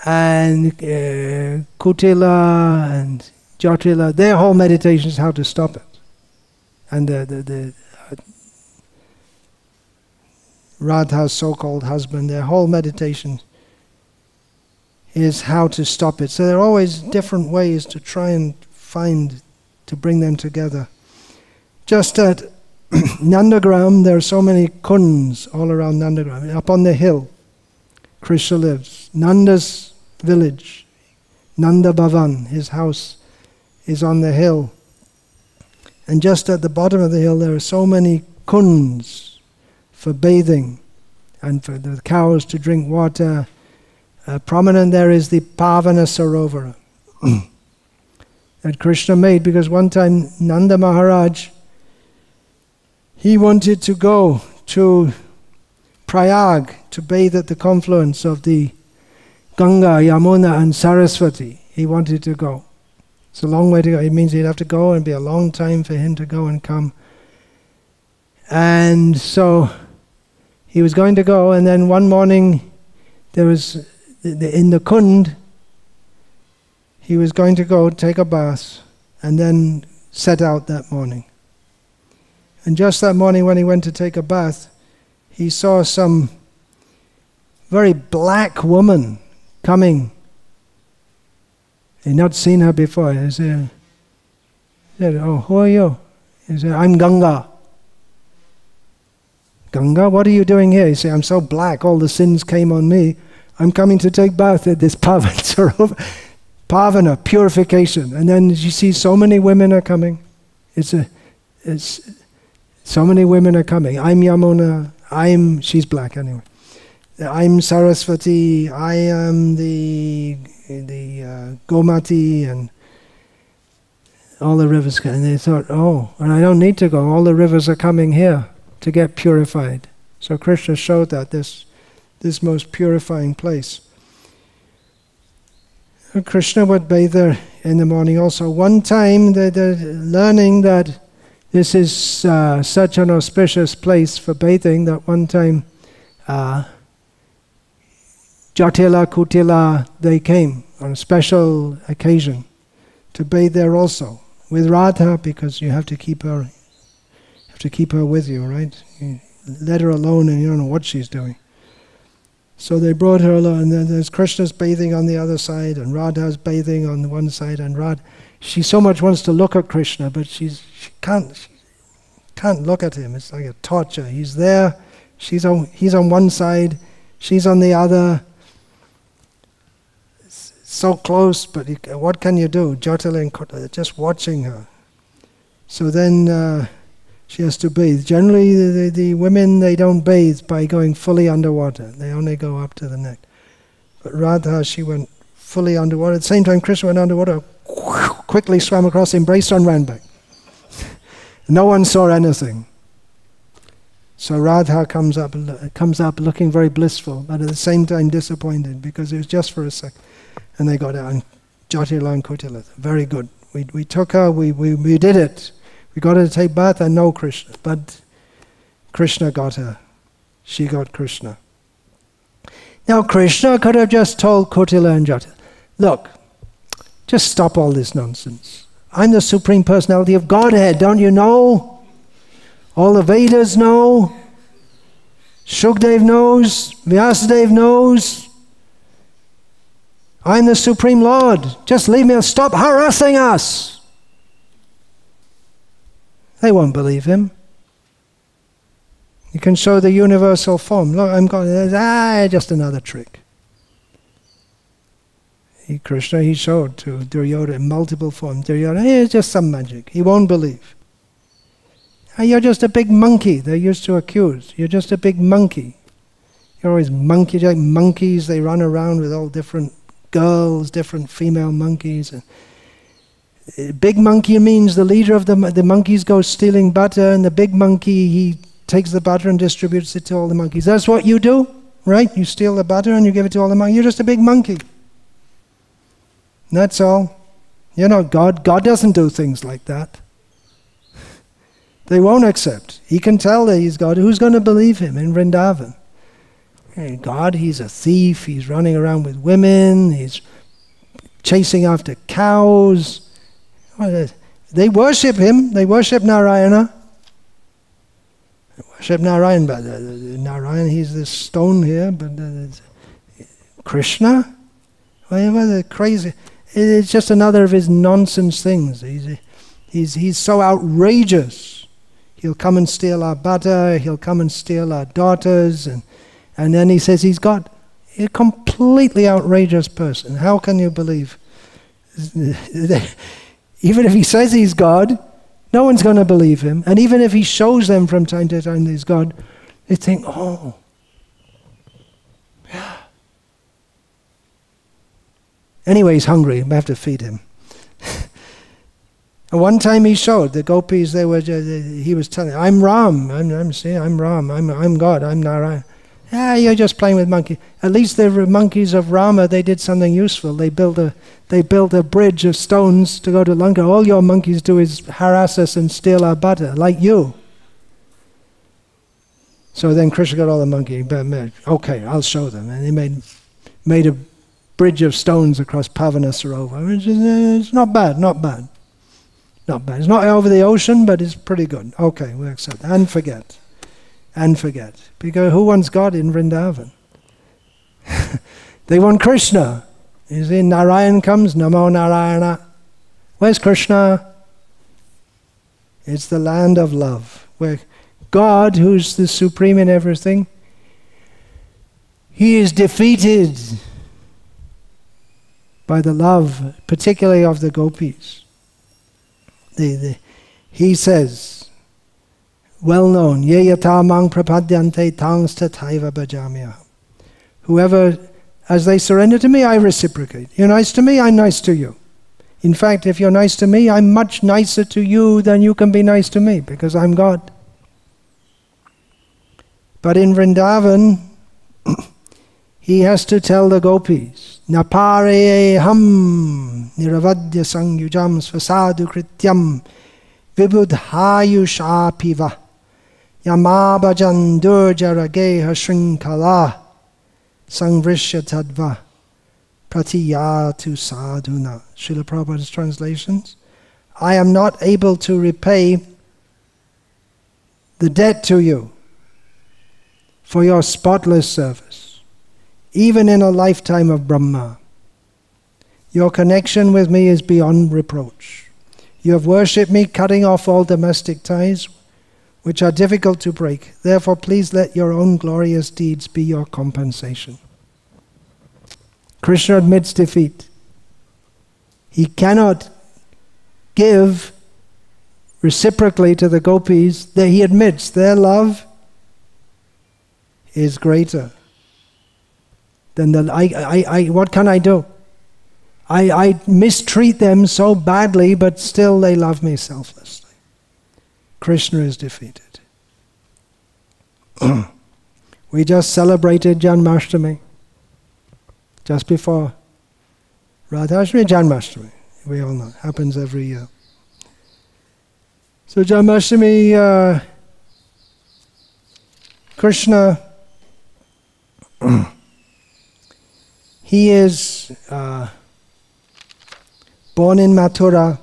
And Kutila and Jatila, their whole meditation is how to stop it. And Radha's so-called husband. Their whole meditation is how to stop it. So there are always different ways to try and find, to bring them together. Just at Nandagram, there are so many kunds all around Nandagram. Up on the hill, Krishna lives. Nanda's village, Nanda Bhavan, his house is on the hill. And just at the bottom of the hill, there are so many kunds for bathing and for the cows to drink water. Prominent there is the Pavana Sarovara that Krishna made, because one time Nanda Maharaj, he wanted to go to Prayag to bathe at the confluence of the Ganga, Yamuna and Saraswati. He wanted to go. It's a long way to go. It means he'd have to go and be a long time for him to go and come. And so he was going to go, and then one morning there was, in the Kund, he was going to go take a bath and then set out that morning. And just that morning when he went to take a bath, he saw some very black woman coming. He'd not seen her before. He said, "Oh, who are you?" He said, "I'm Ganga." "Ganga, what are you doing here?" He said, "I'm so black, all the sins came on me. I'm coming to take bath at this Pavana, Pavana, purification." And then you see so many women are coming. So many women are coming. I'm Yamuna, she's black anyway. I'm Saraswati, I am the Gomati, and all the rivers. And they thought, oh, and I don't need to go. All the rivers are coming here to get purified. So Krishna showed that this most purifying place. And Krishna would bathe there in the morning also. One time they're learning that this is such an auspicious place for bathing that one time Jatila Kutila, they came on a special occasion to bathe there also with Radha, because you have to keep her with you, right? You let her alone and you don't know what she's doing. So they brought her along, and then there's Krishna's bathing on the other side and Radha's bathing on the one side, and she so much wants to look at Krishna, but she can't look at him. It's like a torture. He's there, he's on one side, she's on the other. It's so close, but what can you do? Jatila and Kota, just watching her. So then she has to bathe. Generally, the women, they don't bathe by going fully underwater. They only go up to the neck. But Radha, she went fully underwater. At the same time, Krishna went underwater, quickly swam across, embraced her and ran back. No one saw anything. So Radha comes up looking very blissful, but at the same time disappointed, because it was just for a second. And they got out, and Jatila and Kutila, very good. We took her, we did it. We got her to take bath, and no Krishna. But Krishna got her. She got Krishna. Now Krishna could have just told Kutila and Jatila, look, just stop all this nonsense. I'm the Supreme Personality of Godhead, don't you know? All the Vedas know. Shukdev knows. Vyasadeva knows. I'm the Supreme Lord. Just leave me and stop harassing us. They won't believe him. You can show the universal form. Look, I'm going, just another trick. Krishna, he showed to Duryodhana in multiple forms. Duryodhana, it's just some magic. He won't believe. You're just a big monkey, they used to accuse. You're just a big monkey. You're always monkey, like monkeys, they run around with all different girls, different female monkeys. And big monkey means the leader of the monkeys goes stealing butter, and the big monkey, he takes the butter and distributes it to all the monkeys. That's what you do, right? You steal the butter and you give it to all the monkeys. You're just a big monkey. That's all. You're not God. God doesn't do things like that. They won't accept. He can tell that he's God. Who's going to believe him in Vrindavan? Hey, God, he's a thief. He's running around with women. He's chasing after cows. They worship him. They worship Narayana. They worship Narayan, but Narayan, he's this stone here, but Krishna? Well, crazy. It's just another of his nonsense things. He's so outrageous. He'll come and steal our butter, he'll come and steal our daughters, and then he says he's God. A completely outrageous person. How can you believe? Even if he says he's God, no one's going to believe him. And even if he shows them from time to time that he's God, they think, oh, yeah. Anyway, he's hungry. We have to feed him. And one time he showed the gopis. He was telling, "I'm Ram. I'm Ram. I'm God. I'm Narayan." Yeah, you're just playing with monkeys. At least the monkeys of Rama, they did something useful. They built a bridge of stones to go to Lanka. All your monkeys do is harass us and steal our butter, like you. So then Krishna got all the monkeys. Okay, I'll show them. And he made a bridge of stones across Pavana Sarovar. It's not bad. It's not over the ocean, but it's pretty good. Okay, we accept that. And forget. Because who wants God in Vrindavan? They want Krishna. You see, Narayan comes, Namo Narayana. Where's Krishna? It's the land of love, where God, who's the supreme in everything, he is defeated by the love, particularly of the gopis. He says, well known, ye yata mang prapadyante tangs tathaiva bhajamyaham. Whoever, as they surrender to me, I reciprocate. You're nice to me, I'm nice to you. In fact, if you're nice to me, I'm much nicer to you than you can be nice to me, because I'm God. But in Vrindavan, he has to tell the gopis, Napare ham niravadya sangyujam svasadu krityam vibudhayusha piva yamabhajan durjarageha shrinkala sangvrishya tadva pratiyatu sadhuna. Srila Prabhupada's translations. I am not able to repay the debt to you for your spotless service, even in a lifetime of Brahma. Your connection with me is beyond reproach. You have worshipped me, cutting off all domestic ties, which are difficult to break. Therefore, please let your own glorious deeds be your compensation. Krishna admits defeat. He cannot give reciprocally to the gopis, that he admits their love is greater than the what can I do? I mistreat them so badly, but still they love me selflessly. Krishna is defeated. We just celebrated Janmashtami just before Radhashtami, Janmashtami. We all know, it happens every year. So Janmashtami, Krishna, he is born in Mathura.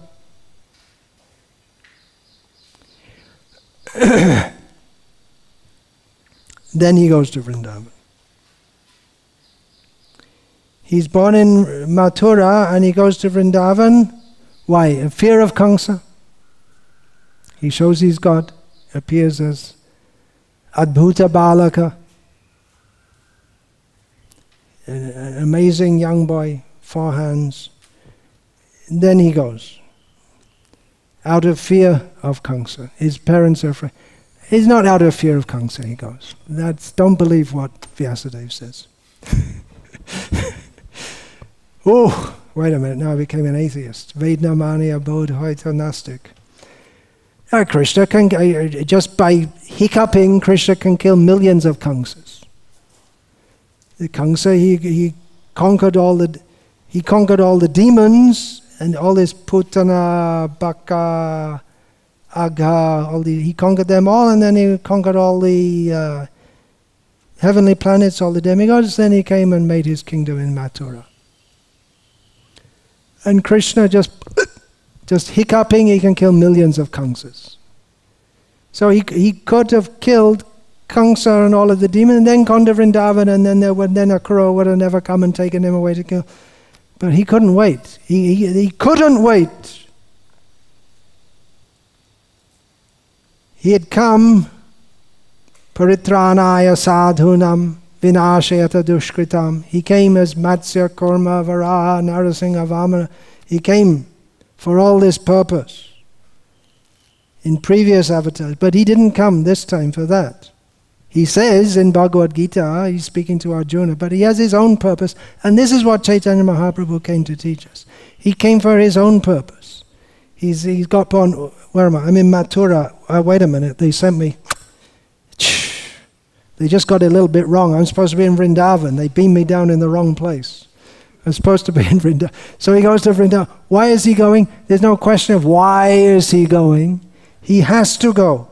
Then he goes to Vrindavan. He's born in Mathura and he goes to Vrindavan. Why? A fear of Kamsa. He shows he's God, appears as Adbhuta Balaka, an amazing young boy, 4 hands. And then he goes, out of fear of Kamsa. His parents are afraid. He's not out of fear of Kamsa, he goes. Don't believe what Vyasadeva says. Oh, wait a minute, now I became an atheist. Vednamaniya bodhaita nastic. Krishna can, just by hiccuping, Krishna can kill millions of Kamsas. The Kamsa, he conquered all the demons and all this Putana, Baka, Agha, he conquered them all, and then he conquered all the heavenly planets, all the demigods. Then he came and made his kingdom in Mathura. And Krishna just hiccuping, he can kill millions of Kamsas. So he could have killed Kamsa and all of the demons, and then gone to Vrindavan, and then a crow would have never come and taken him away to kill. But he couldn't wait. He couldn't wait. He had come, Paritranaya sadhunam vinashayata dushkritam. He came as Matsya, Kurma, Varaha, Narasingha, Vamana. He came for all this purpose in previous avatars, but he didn't come this time for that. He says in Bhagavad Gita, he's speaking to Arjuna, but he has his own purpose, and this is what Chaitanya Mahaprabhu came to teach us. He came for his own purpose. He's got born, where am I? I'm in Mathura. Wait a minute, they sent me. They just got it a little bit wrong. I'm supposed to be in Vrindavan. They beamed me down in the wrong place. I'm supposed to be in Vrindavan. So he goes to Vrindavan. Why is he going? There's no question of why is he going. He has to go.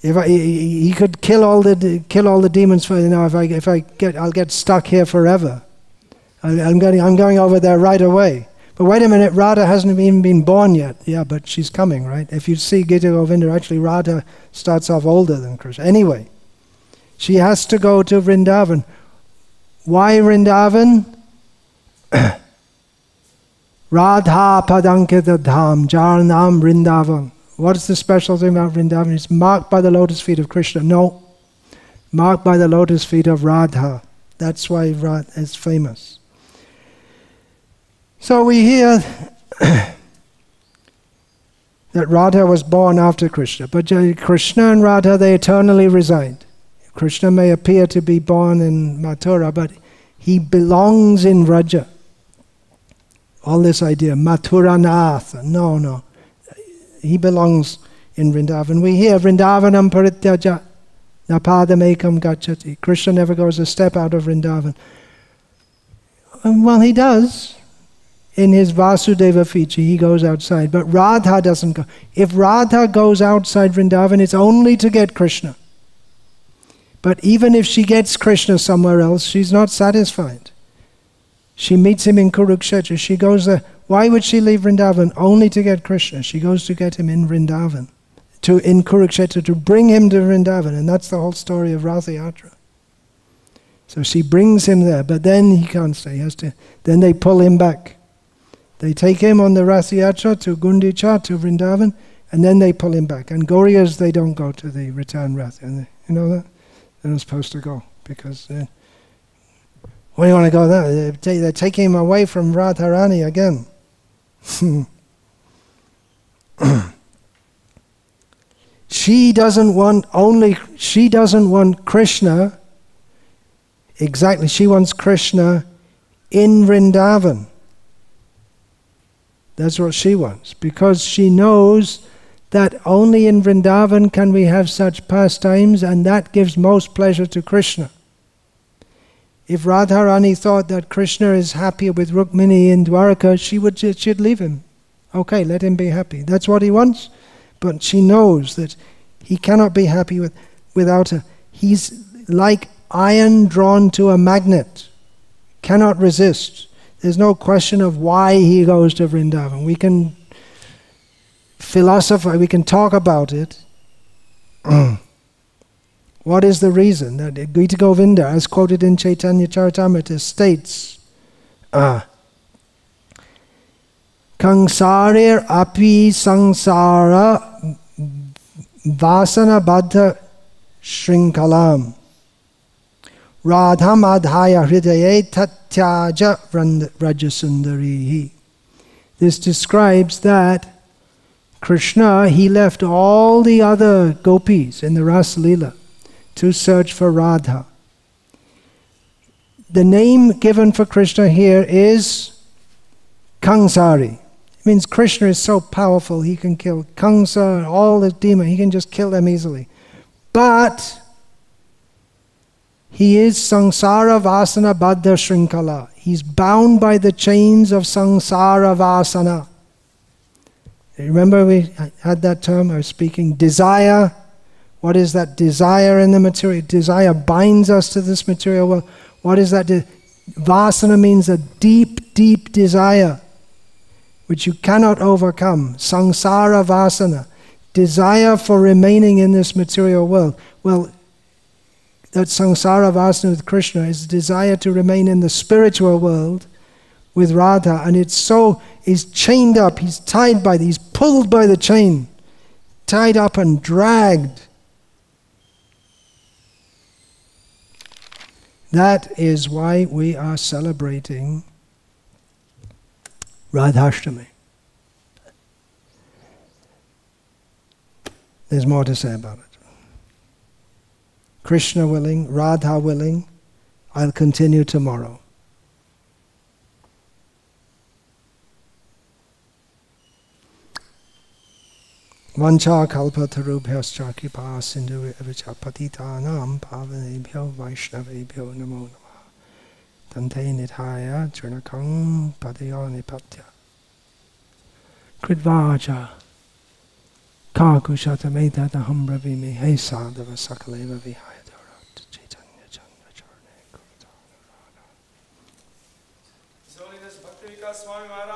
He could kill all the demons for, I'll get stuck here forever. I'm going over there right away. But wait a minute, Radha hasn't even been born yet. Yeah, but she's coming, right? If you see Gita Govinda, actually Radha starts off older than Krishna. Anyway, she has to go to Vrindavan. Why Vrindavan? Radha Padankita Dham, Jarnam Vrindavan. What is the special thing about Vrindavan? It's marked by the lotus feet of Krishna. No, marked by the lotus feet of Radha. That's why Radha is famous. So we hear that Radha was born after Krishna, but Krishna and Radha, they eternally reside. Krishna may appear to be born in Mathura, but he belongs in Vraja. All this idea, Mathuranath, no. He belongs in Vrindavan. We hear Vrindavanam parityaja napadamekam gacchati. Krishna never goes a step out of Vrindavan. Well, he does. In his Vasudeva Fichi, he goes outside. But Radha doesn't go. If Radha goes outside Vrindavan, it's only to get Krishna. But even if she gets Krishna somewhere else, she's not satisfied. She meets him in Kurukshetra. She goes there. Why would she leave Vrindavan? Only to get Krishna. She goes to get him in Vrindavan, in Kurukshetra, to bring him to Vrindavan. And that's the whole story of Ratha Yatra. So she brings him there, but then he can't stay. He has to. Then they pull him back. They take him on the Ratha Yatra to Gundicha, to Vrindavan, and then they pull him back. And Gauriyas, they don't go to the return Ratha. You know that? They're not supposed to go, because why do you want to go there? They're taking him away from Radharani again. She doesn't want Krishna. Exactly, she wants Krishna in Vrindavan. That's what she wants, because she knows that only in Vrindavan can we have such pastimes, and that gives most pleasure to Krishna. If Radharani thought that Krishna is happier with Rukmini in Dwaraka, she'd leave him. Okay, let him be happy. That's what he wants. But she knows that he cannot be happy without her. He's like iron drawn to a magnet. Cannot resist. There's no question of why he goes to Vrindavan. We can philosophize, we can talk about it. What is the reason? That Gita Govinda, as quoted in Chaitanya Charitamrita, states, Kangsarir api sangsara vasana baddha shrinkalam radham adhaya hridaye tatyaja rajasundarihi. This describes that Krishna, he left all the other gopis in the Rasa Leela to search for Radha. The name given for Krishna here is Kangsari. It means Krishna is so powerful, he can kill Kamsa, all the demons, he can just kill them easily. But he is Sangsara Vasana Baddha Shrinkala. He's bound by the chains of Sangsara Vasana. Remember we had that term, I was speaking, desire. What is that desire in the material? Desire binds us to this material world. What is that? Vasana means a deep, deep desire, which you cannot overcome. Sangsara Vasana. desire for remaining in this material world. Well, that samsara vasana with Krishna is desire to remain in the spiritual world with Radha, and it's so, he's chained up, he's tied by, he's pulled by the chain, tied up and dragged. That is why we are celebrating Radhashtami. There's more to say about it. Krishna willing, Radha willing, I'll continue tomorrow. Vancha kalpatarubhyascha kripa sindhu evacha patitanam pavanebhyo vaishnavebhyo namo namah. Dante nithaya churnakam padayani patya. Kridvaja kakushatamedadaham bravimi he sadhava sakaleva vihayadarat chaitanya chandra charne kuratana rada. His Holiness Bhakti Vikasa Swami Maharaj